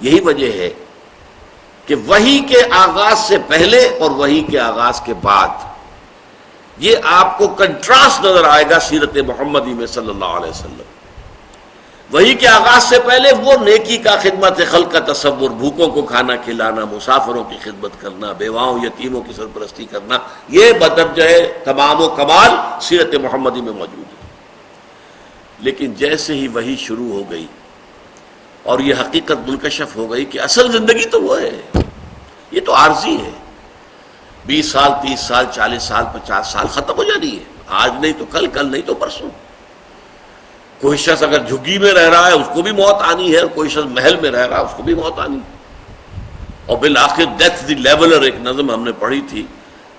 یہی وجہ ہے کہ وحی کے آغاز سے پہلے اور وحی کے آغاز کے بعد یہ آپ کو کنٹراسٹ نظر آئے گا سیرت محمدی میں صلی اللہ علیہ وسلم۔ وحی کے آغاز سے پہلے وہ نیکی کا، خدمت خلق کا تصور، بھوکوں کو کھانا کھلانا، مسافروں کی خدمت کرنا، بیواؤں یتیموں کی سرپرستی کرنا، یہ بدرجہ تمام و کمال سیرت محمدی میں موجود ہے۔ لیکن جیسے ہی وحی شروع ہو گئی اور یہ حقیقت منکشف ہو گئی کہ اصل زندگی تو وہ ہے، یہ تو عارضی ہے، 20 سال 30 سال 40 سال 50 سال ختم ہو جانی ہے، آج نہیں تو کل، کل نہیں تو پرسوں۔ کوئی شخص اگر جھگی میں رہ رہا ہے اس کو بھی موت آنی ہے، اور کوئی شخص محل میں رہ رہا ہے اس کو بھی موت آنی ہے، اور بالآخر ڈیتھ دی لیولر ایک نظم ہم نے پڑھی تھی،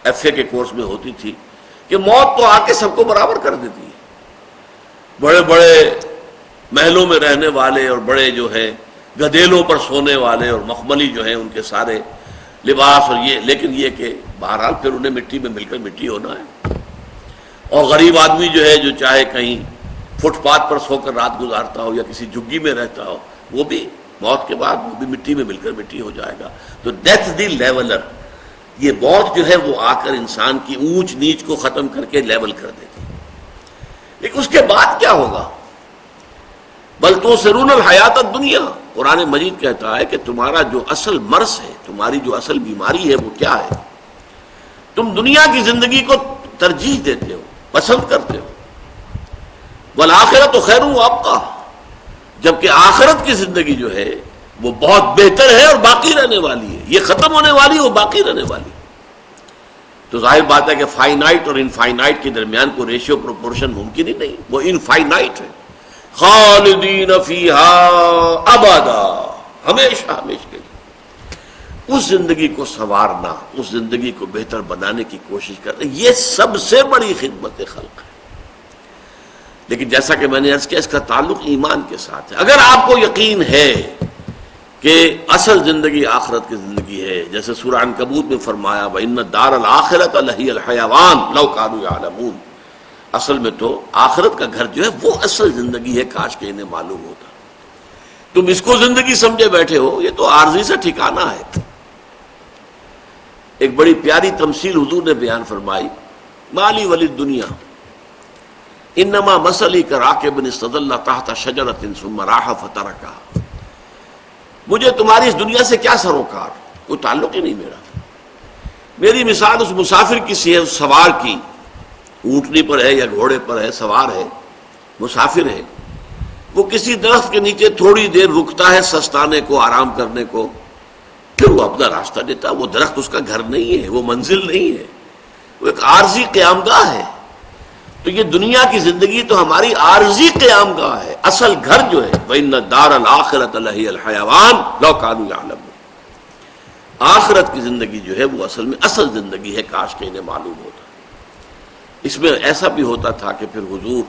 ایف اے کے کورس میں ہوتی تھی، کہ موت تو آ کے سب کو برابر کر دیتی ہے۔ بڑے بڑے محلوں میں رہنے والے اور بڑے جو ہے گدیلوں پر سونے والے اور مخملی جو ہیں، ان کے سارے لباس اور یہ، لیکن یہ کہ بہرحال پھر انہیں مٹی میں مل کر مٹی ہونا ہے۔ اور غریب آدمی جو ہے، جو چاہے کہیں فٹ پاتھ پر سو کر رات گزارتا ہو یا کسی جھگی میں رہتا ہو، وہ بھی موت کے بعد وہ بھی مٹی میں مل کر مٹی ہو جائے گا۔ تو ڈیتھ دی لیولر، یہ موت جو ہے وہ آ کر انسان کی اونچ نیچ کو ختم کر کے لیول کر دیتی ہے۔ لیکن اس کے بعد کیا ہوگا؟ بل تؤثرون الحیات الدنیا، قرآن مجید کہتا ہے کہ تمہارا جو اصل مرض ہے، تمہاری جو اصل بیماری ہے وہ کیا ہے؟ تم دنیا کی زندگی کو ترجیح دیتے ہو، پسند کرتے ہو۔ والآخرۃ خیر وابقیٰ، جبکہ آخرت کی زندگی جو ہے وہ بہت بہتر ہے اور باقی رہنے والی ہے، یہ ختم ہونے والی ہے، وہ باقی رہنے والی ہے۔ تو ظاہر بات ہے کہ فائنائٹ اور انفائنائٹ کے درمیان کوئی ریشیو پروپورشن ممکن ہی نہیں، وہ انفائنائٹ ہے۔ خالدین فیہا ابدا، ہمیشہ ہمیشہ کے لیے۔ اس زندگی کو سنوارنا، اس زندگی کو بہتر بنانے کی کوشش کرنا، یہ سب سے بڑی خدمت خلق ہے۔ لیکن جیسا کہ میں نے عرض کیا، اس کا تعلق ایمان کے ساتھ ہے۔ اگر آپ کو یقین ہے کہ اصل زندگی آخرت کی زندگی ہے، جیسے سورہ عنکبوت میں فرمایا وَإِنَّ الدَّارَ الْآخِرَةَ لَهِيَ الْحَيَوَانُ لَوْ كَانُوا يَعْلَمُونَ، اصل میں تو آخرت کا گھر جو ہے وہ اصل زندگی ہے، کاش کہ انہیں معلوم ہوتا۔ تم اس کو زندگی سمجھے بیٹھے ہو، یہ تو عارضی سے ٹھکانہ ہے۔ ایک بڑی پیاری تمثیل حضور نے بیان فرمائی، مالی ولی دنیا، انما مثلی کراکب استظل تحت شجرۃ ثم راح فترکها، مجھے تمہاری اس دنیا سے کیا سروکار، کوئی تعلق ہی نہیں میرا. میری مثال اس مسافر کی سی ہے، اس سوار کی، اونٹنی پر ہے یا گھوڑے پر ہے، سوار ہے، مسافر ہے. وہ کسی درخت کے نیچے تھوڑی دیر رکتا ہے سستانے کو، آرام کرنے کو، پھر وہ اپنا راستہ دیتا. وہ درخت اس کا گھر نہیں ہے، وہ منزل نہیں ہے، وہ ایک عارضی قیام گاہ ہے. تو یہ دنیا کی زندگی تو ہماری عارضی قیام گاہ ہے. اصل گھر جو ہے وَإِنَّ الدَّارَ الْآخِرَةَ لَهِيَ الْحَيَوَانُ لَوْ كَانُوا يَعْلَمُونَ، آخرت کی زندگی جو ہے وہ اصل میں اصل زندگی ہے، کاش کہ انہیں معلوم ہوتا. اس میں ایسا بھی ہوتا تھا کہ پھر حضور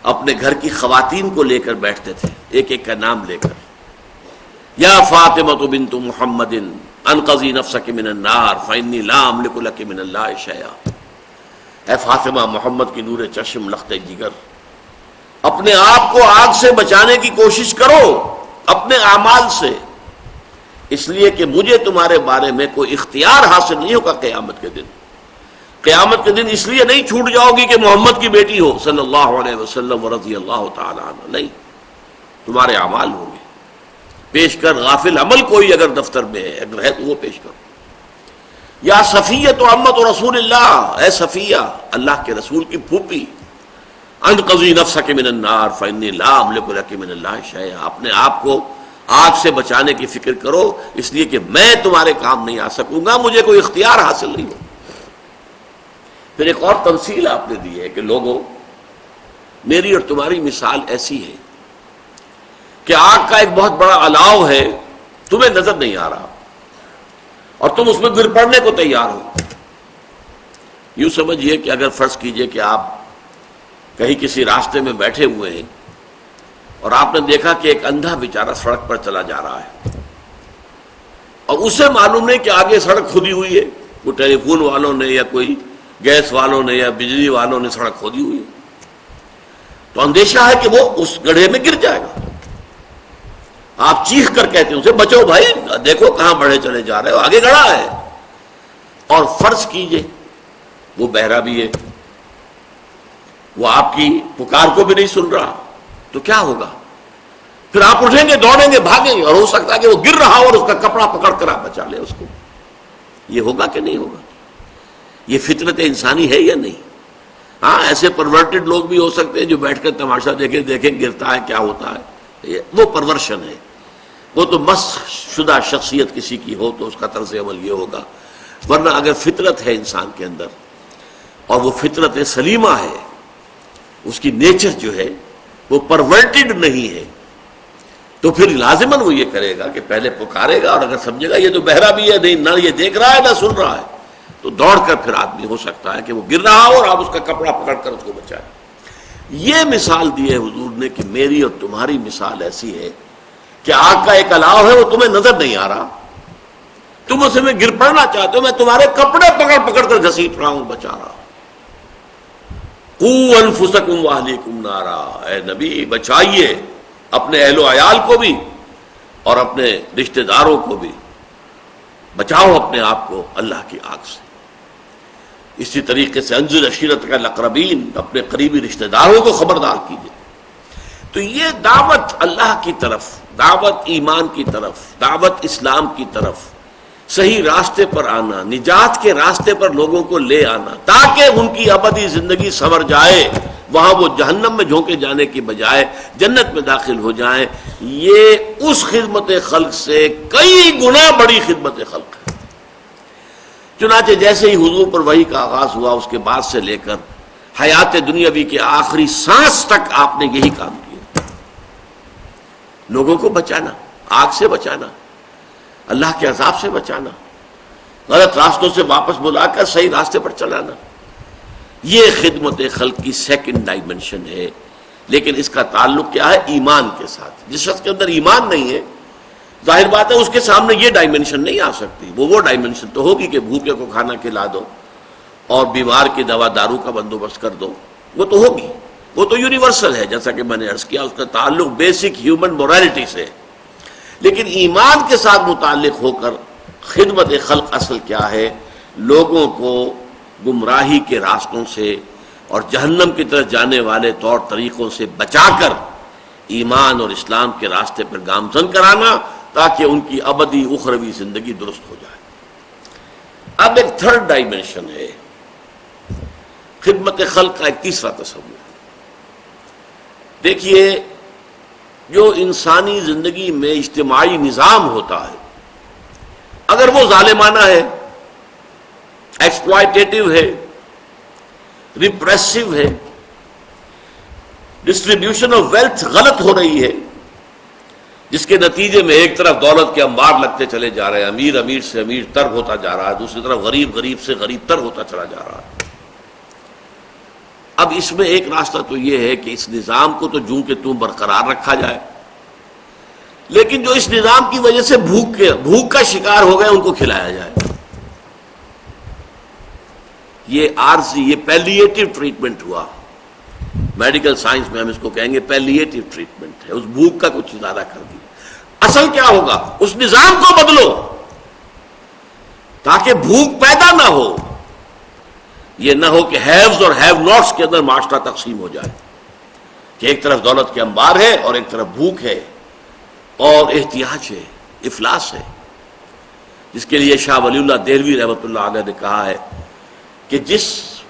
اپنے گھر کی خواتین کو لے کر بیٹھتے تھے، ایک ایک کا نام لے کر، یا فاطمہ بنت محمد انقذی نفسک من النار فانی لا املک لک من اللہ شیئا. اے فاطمہ، محمد کی نور چشم، لخت جگر، اپنے آپ کو آگ سے بچانے کی کوشش کرو اپنے اعمال سے، اس لیے کہ مجھے تمہارے بارے میں کوئی اختیار حاصل نہیں ہوگا قیامت کے دن. قیامت کے دن اس لیے نہیں چھوٹ جاؤ گی کہ محمد کی بیٹی ہو صلی اللہ علیہ وسلم ورضی اللہ تعالی عنہ، نہیں، تمہارے اعمال ہوں گے. پیش کر غافل عمل کوئی اگر دفتر میں ہے، اگر ہے تو وہ پیش کرو. یا صفیہ تو امت رسول اللہ، اے صفیہ، اللہ کے رسول کی پھوپھی، انقذی نفسک من النار فانی لا املک لک من اللہ شیئا، اپنے آپ کو آگ سے بچانے کی فکر کرو، اس لیے کہ میں تمہارے کام نہیں آ سکوں گا، مجھے کوئی اختیار حاصل نہیں ہو. پھر ایک اور تمثیل آپ نے دی ہے کہ لوگوں، میری اور تمہاری مثال ایسی ہے کہ آگ کا ایک بہت بڑا الاؤ ہے، تمہیں نظر نہیں آ رہا اور تم اس میں گر پڑنے کو تیار ہو. یوں سمجھیے کہ اگر فرض کیجئے کہ آپ کہیں کسی راستے میں بیٹھے ہوئے ہیں اور آپ نے دیکھا کہ ایک اندھا بیچارہ سڑک پر چلا جا رہا ہے اور اسے معلوم نہیں کہ آگے سڑک کھودی ہوئی ہے، وہ ٹیلی فون والوں نے یا کوئی گیس والوں نے یا بجلی والوں نے سڑک کھودی ہوئی ہے، تو اندیشہ ہے کہ وہ اس گڑھے میں گر جائے گا. آپ چیخ کر کہتے ہیں اسے بچو بھائی، دیکھو کہاں بڑھے چلے جا رہے ہو، آگے گڑھا ہے. اور فرض کیجئے وہ بہرا بھی ہے، وہ آپ کی پکار کو بھی نہیں سن رہا، تو کیا ہوگا؟ پھر آپ اٹھیں گے، دوڑیں گے، بھاگیں گے، اور ہو سکتا ہے کہ وہ گر رہا ہو اور اس کا کپڑا پکڑ کر آپ بچا لیں اس کو. یہ ہوگا کہ نہیں ہوگا؟ یہ فطرت انسانی ہے یا نہیں؟ ہاں، ایسے پرورٹڈ لوگ بھی ہو سکتے ہیں جو بیٹھ کر تماشا دیکھیں گرتا ہے کیا ہوتا ہے، وہ پرورشن ہے. وہ تو مسخ شدہ شخصیت کسی کی ہو تو اس کا طرز عمل یہ ہوگا. ورنہ اگر فطرت ہے انسان کے اندر اور وہ فطرت سلیمہ ہے، اس کی نیچر جو ہے وہ پرورٹڈ نہیں ہے، تو پھر لازماً وہ یہ کرے گا کہ پہلے پکارے گا، اور اگر سمجھے گا یہ تو بہرا بھی ہے، نہیں نہ یہ دیکھ رہا ہے نہ سن رہا ہے، تو دوڑ کر پھر آدمی ہو سکتا ہے کہ وہ گر رہا ہو اور آپ اس کا کپڑا پکڑ کر اس کو بچائیں. یہ مثال دی ہے حضور نے کہ میری اور تمہاری مثال ایسی ہے کہ آگ کا ایک الاؤ ہے، وہ تمہیں نظر نہیں آ رہا، تم اسے میں گر پڑنا چاہتے ہو، میں تمہارے کپڑے پکڑ پکڑ کر گھسیٹ رہا ہوں، بچا رہا ہوں. قوا انفسکم واہلیکم نارا، اے نبی بچائیے اپنے اہل و عیال کو بھی اور اپنے رشتہ داروں کو بھی، بچاؤ اپنے آپ کو اللہ کی آگ سے. اسی طریقے سے انذر عشیرتک الاقربین، اپنے قریبی رشتہ داروں کو خبردار کیجیے. تو یہ دعوت اللہ کی طرف، دعوت ایمان کی طرف، دعوت اسلام کی طرف، صحیح راستے پر آنا، نجات کے راستے پر لوگوں کو لے آنا تاکہ ان کی ابدی زندگی سنور جائے، وہاں وہ جہنم میں جھونکے جانے کی بجائے جنت میں داخل ہو جائیں، یہ اس خدمت خلق سے کئی گنا بڑی خدمت خلق ہے. چنانچہ جیسے ہی حضور پر وحی کا آغاز ہوا، اس کے بعد سے لے کر حیات دنیاوی کے آخری سانس تک آپ نے یہی کام کیا، لوگوں کو بچانا، آگ سے بچانا، اللہ کے عذاب سے بچانا، غلط راستوں سے واپس بلا کر صحیح راستے پر چلانا. یہ خدمت خلق کی سیکنڈ ڈائمنشن ہے. لیکن اس کا تعلق کیا ہے؟ ایمان کے ساتھ. جس شخص کے اندر ایمان نہیں ہے، ظاہر بات ہے اس کے سامنے یہ ڈائمنشن نہیں آ سکتی. وہ ڈائمنشن تو ہوگی کہ بھوکے کو کھانا کھلا دو اور بیمار کی دوا دارو کا بندوبست کر دو، وہ تو ہوگی، وہ تو یونیورسل ہے. جیسا کہ میں نے عرض کیا، اس کا تعلق بیسک ہیومن مورالٹی سے. لیکن ایمان کے ساتھ متعلق ہو کر خدمت خلق اصل کیا ہے؟ لوگوں کو گمراہی کے راستوں سے، اور جہنم کی طرف جانے والے طور طریقوں سے بچا کر ایمان اور اسلام کے راستے پر گامزن کرانا، تاکہ ان کی ابدی اخروی زندگی درست ہو جائے۔ اب ایک تھرڈ ڈائمنشن ہے خدمت خلق کا، ایک تیسرا تصور۔ دیکھیے، جو انسانی زندگی میں اجتماعی نظام ہوتا ہے، اگر وہ ظالمانہ ہے، ایکسپلائٹیٹو ہے، ریپریسو ہے، ڈسٹریبیوشن آف ویلتھ غلط ہو رہی ہے، جس کے نتیجے میں ایک طرف دولت کے انبار لگتے چلے جا رہے ہیں، امیر امیر سے امیر تر ہوتا جا رہا ہے، دوسری طرف غریب غریب سے غریب تر ہوتا چلا جا رہا ہے۔ اب اس میں ایک راستہ تو یہ ہے کہ اس نظام کو تو جوں کہ توں برقرار رکھا جائے، لیکن جو اس نظام کی وجہ سے بھوک کا شکار ہو گئے ان کو کھلایا جائے۔ یہ عارضی، یہ پیلیٹیو ٹریٹمنٹ ہوا، میڈیکل سائنس میں ہم اس کو کہیں گے پیلیٹیو ٹریٹمنٹ ہے، اس بھوک کا کچھ ادارہ کر دیا۔ اصل کیا ہوگا؟ اس نظام کو بدلو تاکہ بھوک پیدا نہ ہو، یہ نہ ہو کہ ہیوز اور ہیو ناٹس کے اندر معاشرہ تقسیم ہو جائے، کہ ایک طرف دولت کے انبار ہے اور ایک طرف بھوک ہے اور احتیاج ہے، افلاس ہے، جس کے لیے شاہ ولی اللہ دہلوی رحمۃ اللہ علیہ نے کہا ہے کہ جس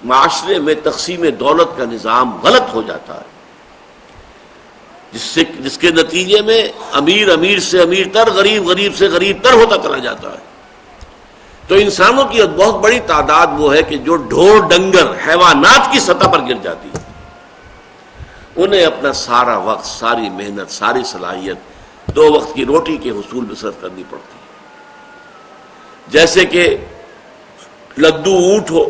معاشرے میں تقسیم دولت کا نظام غلط ہو جاتا ہے، جس کے نتیجے میں امیر امیر سے امیر تر، غریب غریب سے غریب تر ہوتا چلا جاتا ہے، تو انسانوں کی بہت بڑی تعداد وہ ہے کہ جو ڈھور ڈنگر حیوانات کی سطح پر گر جاتی ہے، انہیں اپنا سارا وقت، ساری محنت، ساری صلاحیت 2 وقت کی روٹی کے حصول میں صرف کرنی پڑتی ہے۔ جیسے کہ لدو اونٹ ہو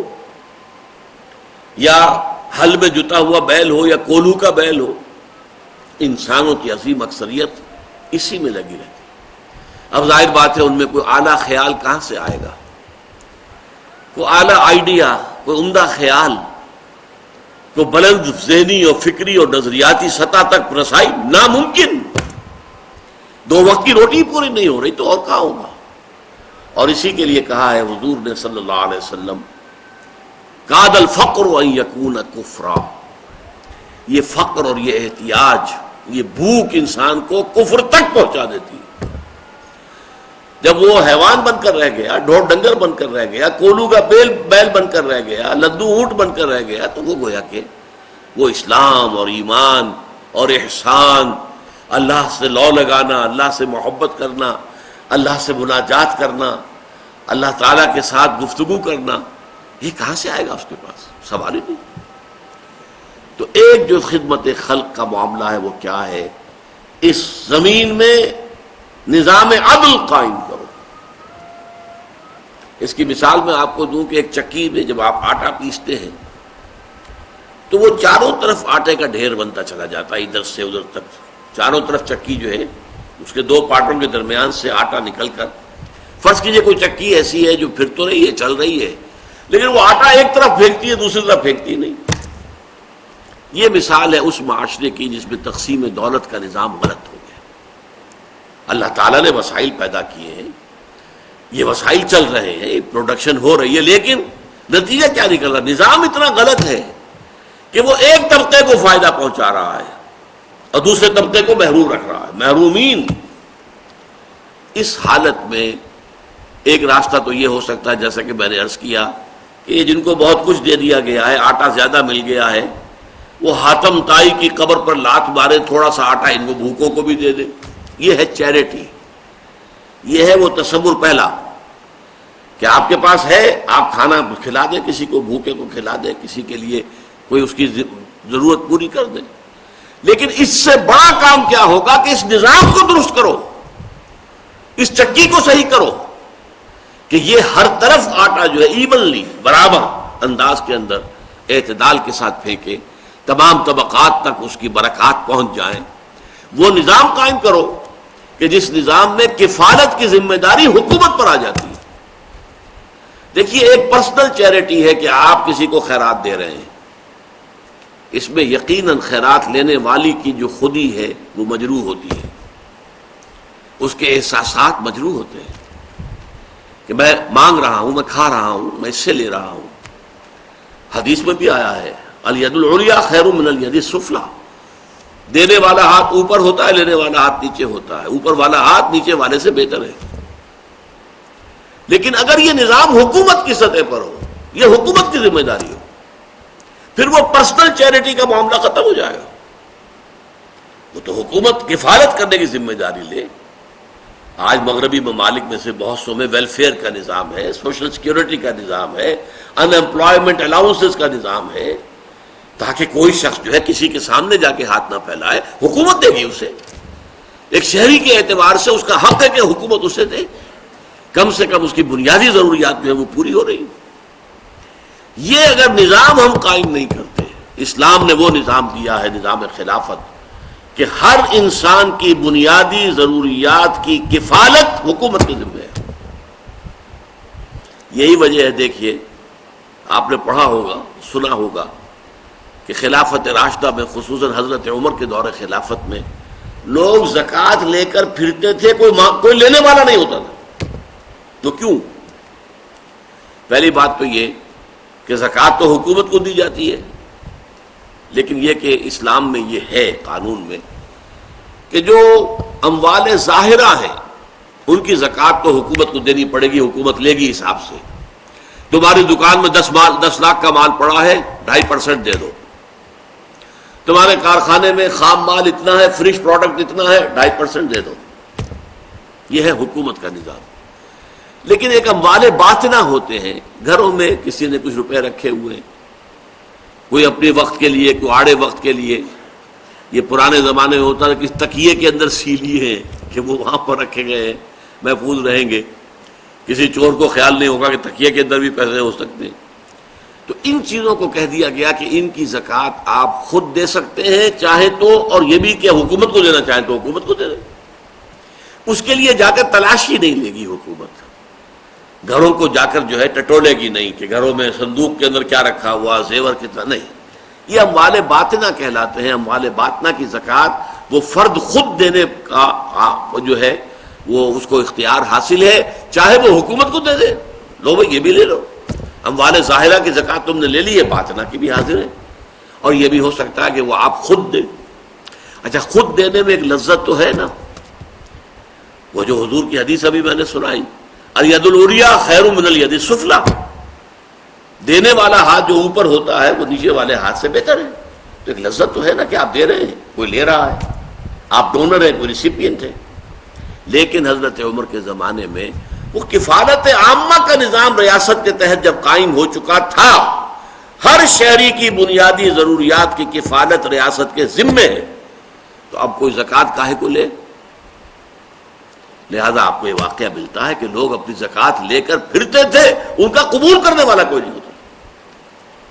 یا ہل میں جتا ہوا بیل ہو یا کولو کا بیل ہو، انسانوں کی عظیم اکثریت اسی میں لگی رہتی ہے۔ اب ظاہر بات ہے ان میں کوئی اعلیٰ خیال کہاں سے آئے گا، کوئی اعلیٰ آئیڈیا، کوئی عمدہ خیال، کوئی بلند ذہنی اور فکری اور نظریاتی سطح تک رسائی ناممکن۔ 2 وقت کی روٹی پوری نہیں ہو رہی تو اور کہاں ہوگا؟ اور اسی کے لیے کہا ہے حضور نے صلی اللہ علیہ وسلم، کاد الفقر ان یکون کفرا، یہ فقر اور یہ احتیاج، یہ بھوک انسان کو کفر تک پہنچا دیتی ہے۔ جب وہ حیوان بن کر رہ گیا، ڈھور ڈنگر بن کر رہ گیا، کولو کا بیل بن کر رہ گیا، لدو اونٹ بن کر رہ گیا، تو وہ گویا کہ وہ اسلام اور ایمان اور احسان، اللہ سے لو لگانا، اللہ سے محبت کرنا، اللہ سے مناجات کرنا، اللہ تعالیٰ کے ساتھ گفتگو کرنا، یہ کہاں سے آئے گا اس کے پاس؟ سوال ہی نہیں۔ تو ایک جو خدمت خلق کا معاملہ ہے وہ کیا ہے؟ اس زمین میں نظام عدل قائم کرو۔ اس کی مثال میں آپ کو دوں کہ ایک چکی میں جب آپ آٹا پیستے ہیں تو وہ چاروں طرف آٹے کا ڈھیر بنتا چلا جاتا ہے، ادھر سے ادھر تک، چاروں طرف چکی جو ہے اس کے 2 پارٹوں کے درمیان سے آٹا نکل کر، فرض کیجئے کوئی چکی ایسی ہے جو پھر تو رہی ہے، چل رہی ہے، لیکن وہ آٹا ایک طرف پھینکتی ہے دوسری طرف پھینکتی نہیں۔ یہ مثال ہے اس معاشرے کی جس میں تقسیم دولت کا نظام غلط ہو گیا۔ اللہ تعالیٰ نے وسائل پیدا کیے ہیں، یہ وسائل چل رہے ہیں، پروڈکشن ہو رہی ہے، لیکن نتیجہ کیا نکل رہا؟ نظام اتنا غلط ہے کہ وہ ایک طبقے کو فائدہ پہنچا رہا ہے اور دوسرے طبقے کو محروم رکھ رہا ہے، محرومین۔ اس حالت میں ایک راستہ تو یہ ہو سکتا ہے، جیسا کہ میں نے عرض کیا، کہ جن کو بہت کچھ دے دیا گیا ہے، آٹا زیادہ مل گیا ہے، وہ حاتم طائی کی قبر پر لات مارے، تھوڑا سا آٹا ان کو بھوکوں کو بھی دے دے۔ یہ ہے چیریٹی، یہ ہے وہ تصور پہلا کہ آپ کے پاس ہے، آپ کھانا کھلا دیں، کسی کو بھوکے کو کھلا دیں، کسی کے لیے کوئی اس کی ضرورت پوری کر دیں۔ لیکن اس سے بڑا کام کیا ہوگا کہ اس نظام کو درست کرو، اس چکی کو صحیح کرو کہ یہ ہر طرف آٹا جو ہے ایونلی، برابر انداز کے اندر اعتدال کے ساتھ پھینکے، تمام طبقات تک اس کی برکات پہنچ جائیں۔ وہ نظام قائم کرو کہ جس نظام میں کفالت کی ذمہ داری حکومت پر آ جاتی ہے۔ دیکھیے، ایک پرسنل چیریٹی ہے کہ آپ کسی کو خیرات دے رہے ہیں، اس میں یقیناً خیرات لینے والی کی جو خودی ہے وہ مجروح ہوتی ہے، اس کے احساسات مجروح ہوتے ہیں کہ میں مانگ رہا ہوں، میں کھا رہا ہوں، میں اس سے لے رہا ہوں۔ حدیث میں بھی آیا ہے، الید العلیٰ خیر من الید السفلیٰ، دینے والا ہاتھ اوپر ہوتا ہے، لینے والا ہاتھ نیچے ہوتا ہے، اوپر والا ہاتھ نیچے والے سے بہتر ہے۔ لیکن اگر یہ نظام حکومت کی سطح پر ہو، یہ حکومت کی ذمہ داری ہو، پھر وہ پرسنل چیریٹی کا معاملہ ختم ہو جائے گا۔ وہ تو حکومت کفالت کرنے کی ذمہ داری لے۔ آج مغربی ممالک میں سے بہت سو میں ویلفیئر کا نظام ہے، سوشل سیکیورٹی کا نظام ہے، ان امپلائمنٹ الاؤنسز کا نظام ہے، تاکہ کوئی شخص جو ہے کسی کے سامنے جا کے ہاتھ نہ پھیلائے، حکومت دے گی اسے۔ ایک شہری کے اعتبار سے اس کا حق ہے کہ حکومت اسے دے، کم سے کم اس کی بنیادی ضروریات جو ہے وہ پوری ہو رہی۔ یہ اگر نظام ہم قائم نہیں کرتے، اسلام نے وہ نظام دیا ہے، نظام خلافت، کہ ہر انسان کی بنیادی ضروریات کی کفالت حکومت کے ذمہ ہے۔ یہی وجہ ہے، دیکھیے آپ نے پڑھا ہوگا، سنا ہوگا کہ خلافت راشدہ میں، خصوصاً حضرت عمر کے دور خلافت میں، لوگ زکوٰۃ لے کر پھرتے تھے، کوئی لینے والا نہیں ہوتا تھا۔ تو کیوں؟ پہلی بات تو یہ کہ زکوٰۃ تو حکومت کو دی جاتی ہے، لیکن یہ کہ اسلام میں یہ ہے قانون میں کہ جو اموال ظاہرہ ہیں ان کی زکوٰۃ تو حکومت کو دینی پڑے گی، حکومت لے گی حساب سے۔ تمہاری دکان میں 10 لاکھ کا مال پڑا ہے، 2.5% دے دو۔ تمہارے کارخانے میں خام مال اتنا ہے، فنش پروڈکٹ اتنا ہے، 2.5% دے دو۔ یہ ہے حکومت کا نظام۔ لیکن ایک اموال باطنہ ہوتے ہیں، گھروں میں کسی نے کچھ روپے رکھے ہوئے ہیں، کوئی اپنے وقت کے لیے، کوئی آڑے وقت کے لیے۔ یہ پرانے زمانے میں ہوتا ہے کہ تکیے کے اندر سیلی ہیں کہ وہ وہاں پر رکھے گئے ہیں، محفوظ رہیں گے، کسی چور کو خیال نہیں ہوگا کہ تکیے کے اندر بھی پیسے ہو سکتے ہیں۔ تو ان چیزوں کو کہہ دیا گیا کہ ان کی زکوٰۃ آپ خود دے سکتے ہیں چاہے تو، اور یہ بھی کہ حکومت کو دینا چاہیں تو حکومت کو دے دیں۔ اس کے لیے جا کر تلاشی نہیں لے گی حکومت، گھروں کو جا کر جو ہے ٹٹولے گی نہیں کہ گھروں میں صندوق کے اندر کیا رکھا ہوا، زیور کتنا، نہیں۔ یہ اموال باطنہ کہلاتے ہیں۔ اموال باطنہ کی زکوٰۃ وہ فرد خود دینے کا جو ہے وہ اس کو اختیار حاصل ہے، چاہے وہ حکومت کو دے دے، لو بھائی یہ بھی لے لو۔ اموال ظاہرہ کی زکوٰۃ تم نے لے لی ہے، باطنہ کی بھی حاضر ہے، اور یہ بھی ہو سکتا ہے کہ وہ آپ خود دیں۔ اچھا، خود دینے میں ایک لذت تو ہے نا، وہ جو حضور کی حدیث ابھی میں نے سنائی، الید العلیٰ خیر من الید السفلیٰ، دینے والا ہاتھ جو اوپر ہوتا ہے وہ نیچے والے ہاتھ سے بہتر ہے۔ تو ایک لذت تو ہے نا کہ آپ دے رہے ہیں، کوئی لے رہا ہے، آپ ڈونر ہیں، کوئی ریسیپینٹ ہے۔ لیکن حضرت عمر کے زمانے میں وہ کفالت عامہ کا نظام ریاست کے تحت جب قائم ہو چکا تھا، ہر شہری کی بنیادی ضروریات کی کفالت ریاست کے ذمے ہے، تو اب کوئی زکوٰۃ کاہے کو لے؟ لہذا آپ کو یہ واقعہ ملتا ہے کہ لوگ اپنی زکوٰۃ لے کر پھرتے تھے، ان کا قبول کرنے والا کوئی نہیں ہوتا۔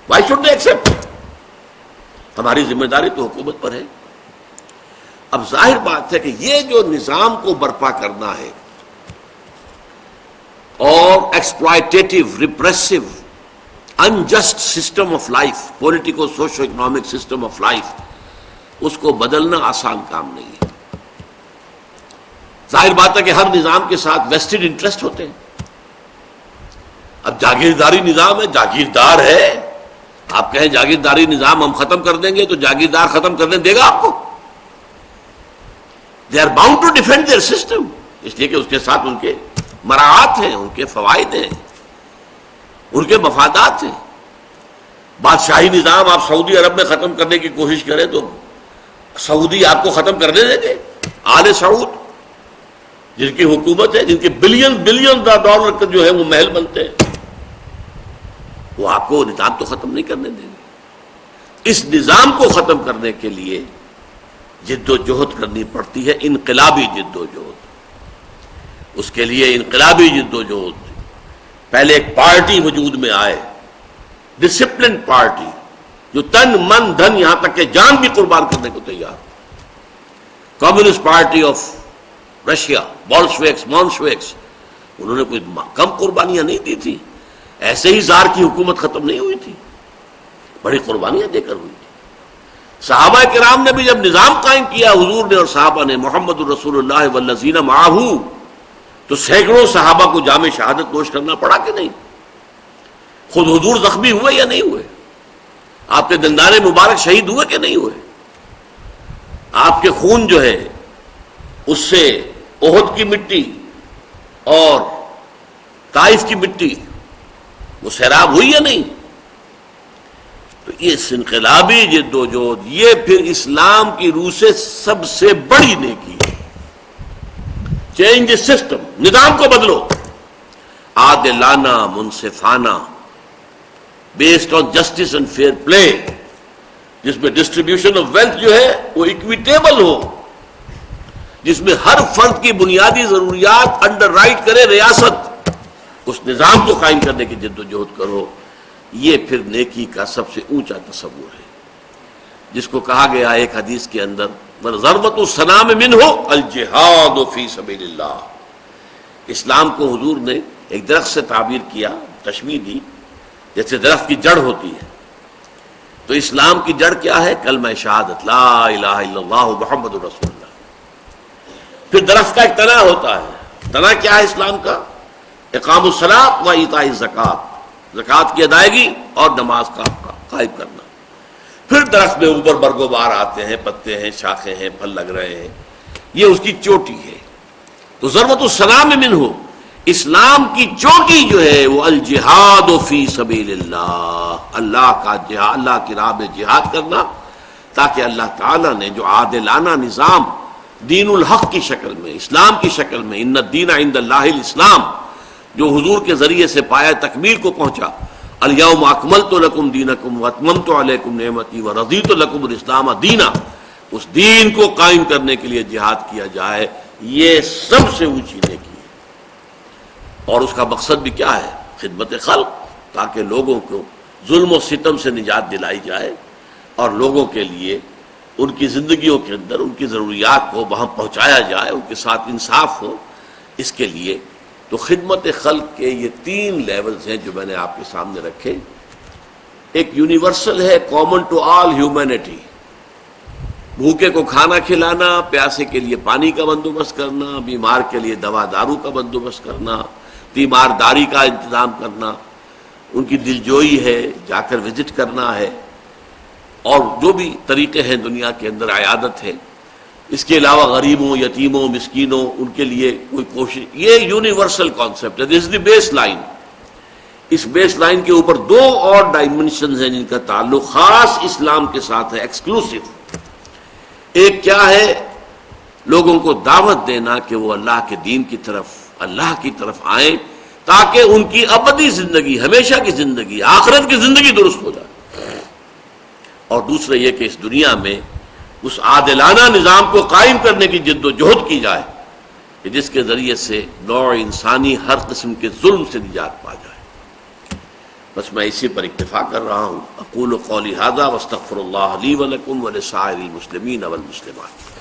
Why should they accept? ہماری ذمہ داری تو حکومت پر ہے۔ اب ظاہر بات ہے کہ یہ جو نظام کو برپا کرنا ہے اور exploitative, repressive, unjust system of life, politico socio economic system of life, اس کو بدلنا آسان کام نہیں ہے۔ ظاہر بات ہے کہ ہر نظام کے ساتھ ویسٹڈ انٹرسٹ ہوتے ہیں۔ اب جاگیرداری نظام ہے، جاگیردار ہے، آپ کہیں جاگیرداری نظام ہم ختم کر دیں گے تو جاگیردار ختم کرنے دے گا آپ کو؟ They are bound to defend their system, اس لیے کہ اس کے ساتھ ان کے مراعات ہیں، ان کے فوائد ہیں، ان کے مفادات ہیں۔ بادشاہی نظام آپ سعودی عرب میں ختم کرنے کی کوشش کریں تو سعودی آپ کو ختم کرنے دیں گے؟ آل سعود جن کی حکومت ہے، جن کے بلین ڈالر کے جو ہے وہ محل بنتے ہیں، وہ آپ کو نظام تو ختم نہیں کرنے دیں گے۔ اس نظام کو ختم کرنے کے لیے جد و جہد کرنی پڑتی ہے، انقلابی جد و جہد۔ اس کے لیے انقلابی جد و جہد، پہلے ایک پارٹی وجود میں آئے، ڈسپلن پارٹی، جو تن من دھن یہاں تک کہ جان بھی قربان کرنے کو تیار۔ کمیونسٹ پارٹی آف رشیا، بولشویکس، مونشویکس، انہوں نے کوئی کم قربانیاں نہیں دی تھی، ایسے ہی زار کی حکومت ختم نہیں ہوئی تھی، بڑی قربانیاں دے کر ہوئی تھی۔ صحابہ کرام نے بھی جب نظام قائم کیا، حضور نے اور صحابہ نے، محمد الرسول اللہ والذین معہ، تو سینکڑوں صحابہ کو جام شہادت نوش کرنا پڑا کہ نہیں؟ خود حضور زخمی ہوئے یا نہیں ہوئے؟ آپ کے دندان مبارک شہید ہوئے کہ نہیں ہوئے؟ آپ کے خون جو ہے اس سے احد کی مٹی اور طائف کی مٹی وہ سیراب ہوئی یا نہیں؟ تو یہ انقلابی جد و جہد، یہ پھر اسلام کی روح سے سب سے بڑی نیکی ہے۔ چینج سسٹم، نظام کو بدلو، عادلانہ، منصفانہ، based on justice and fair play, جس میں ڈسٹریبیوشن آف ویلتھ جو ہے وہ اکویٹیبل ہو، جس میں ہر فرد کی بنیادی ضروریات انڈر رائٹ کرے ریاست، اس نظام کو قائم کرنے کی جد و جہد کرو۔ یہ پھر نیکی کا سب سے اونچا تصور ہے، جس کو کہا گیا ایک حدیث کے اندر ضربۃ السلام منہ الجہاد فی سبیل اللہ۔ اسلام کو حضور نے ایک درخت سے تعبیر کیا، تشبیہ دی، جیسے درخت کی جڑ ہوتی ہے۔ تو اسلام کی جڑ کیا ہے؟ کلمہ شہادت لا الہ الا اللہ محمد رسول اللہ۔ پھر درخت کا ایک تنا ہوتا ہے، تنا کیا ہے اسلام کا؟ اقام الصلاۃ و ایتاء الزکوٰۃ، زکوٰۃ کی ادائیگی اور نماز کا قائم کرنا۔ پھر درخت میں اوپر برگ و بار آتے ہیں، پتے ہیں، شاخیں ہیں، پھل لگ رہے ہیں، یہ اس کی چوٹی ہے۔ تو ضربۃ السلام منہ، اسلام کی چوٹی جو ہے وہ الجہاد فی سبیل اللہ، اللہ کا جہاد، اللہ کی راہ میں جہاد کرنا، تاکہ اللہ تعالیٰ نے جو عادلانہ نظام دین الحق کی شکل میں، اسلام کی شکل میں، ان الدین عند اللہ الاسلام، جو حضور کے ذریعے سے پایہ تکمیل کو پہنچا، الیوم اکملت لکم دینکم واتممت علیکم نعمتی ورضیت لکم الاسلام دینا، اس دین کو قائم کرنے کے لیے جہاد کیا جائے، یہ سب سے اونچی نیکی ہے۔ اور اس کا مقصد بھی کیا ہے؟ خدمت خلق، تاکہ لوگوں کو ظلم و ستم سے نجات دلائی جائے اور لوگوں کے لیے ان کی زندگیوں کے اندر ان کی ضروریات کو وہاں پہنچایا جائے، ان کے ساتھ انصاف ہو۔ اس کے لیے تو خدمت خلق کے یہ 3 لیولز ہیں جو میں نے آپ کے سامنے رکھے۔ ایک یونیورسل ہے، کامن ٹو آل ہیومینٹی، بھوکے کو کھانا کھلانا، پیاسے کے لیے پانی کا بندوبست کرنا، بیمار کے لیے دوا دارو کا بندوبست کرنا، تیمارداری کا انتظام کرنا، ان کی دلجوئی ہے، جا کر وزٹ کرنا ہے، اور جو بھی طریقے ہیں دنیا کے اندر، عیادت ہے۔ اس کے علاوہ غریبوں، یتیموں، مسکینوں، ان کے لیے کوئی کوشش، یہ یونیورسل کانسیپٹ ہے، دس از دی بیس لائن۔ اس بیس لائن کے اوپر 2 اور ڈائمنشنز ہیں جن کا تعلق خاص اسلام کے ساتھ ہے، ایکسکلوسیو۔ ایک کیا ہے؟ لوگوں کو دعوت دینا کہ وہ اللہ کے دین کی طرف، اللہ کی طرف آئیں، تاکہ ان کی ابدی زندگی، ہمیشہ کی زندگی، آخرت کی زندگی درست ہو جائے۔ اور دوسرا یہ کہ اس دنیا میں اس عادلانہ نظام کو قائم کرنے کی جد و جہد کی جائے کہ جس کے ذریعے سے نوع انسانی ہر قسم کے ظلم سے نجات پا جائے۔ بس میں اسی پر اکتفا کر رہا ہوں۔ اقول قولی ھذا واستغفر اللہ لی ولکم ولسائر المسلمین والمسلمات۔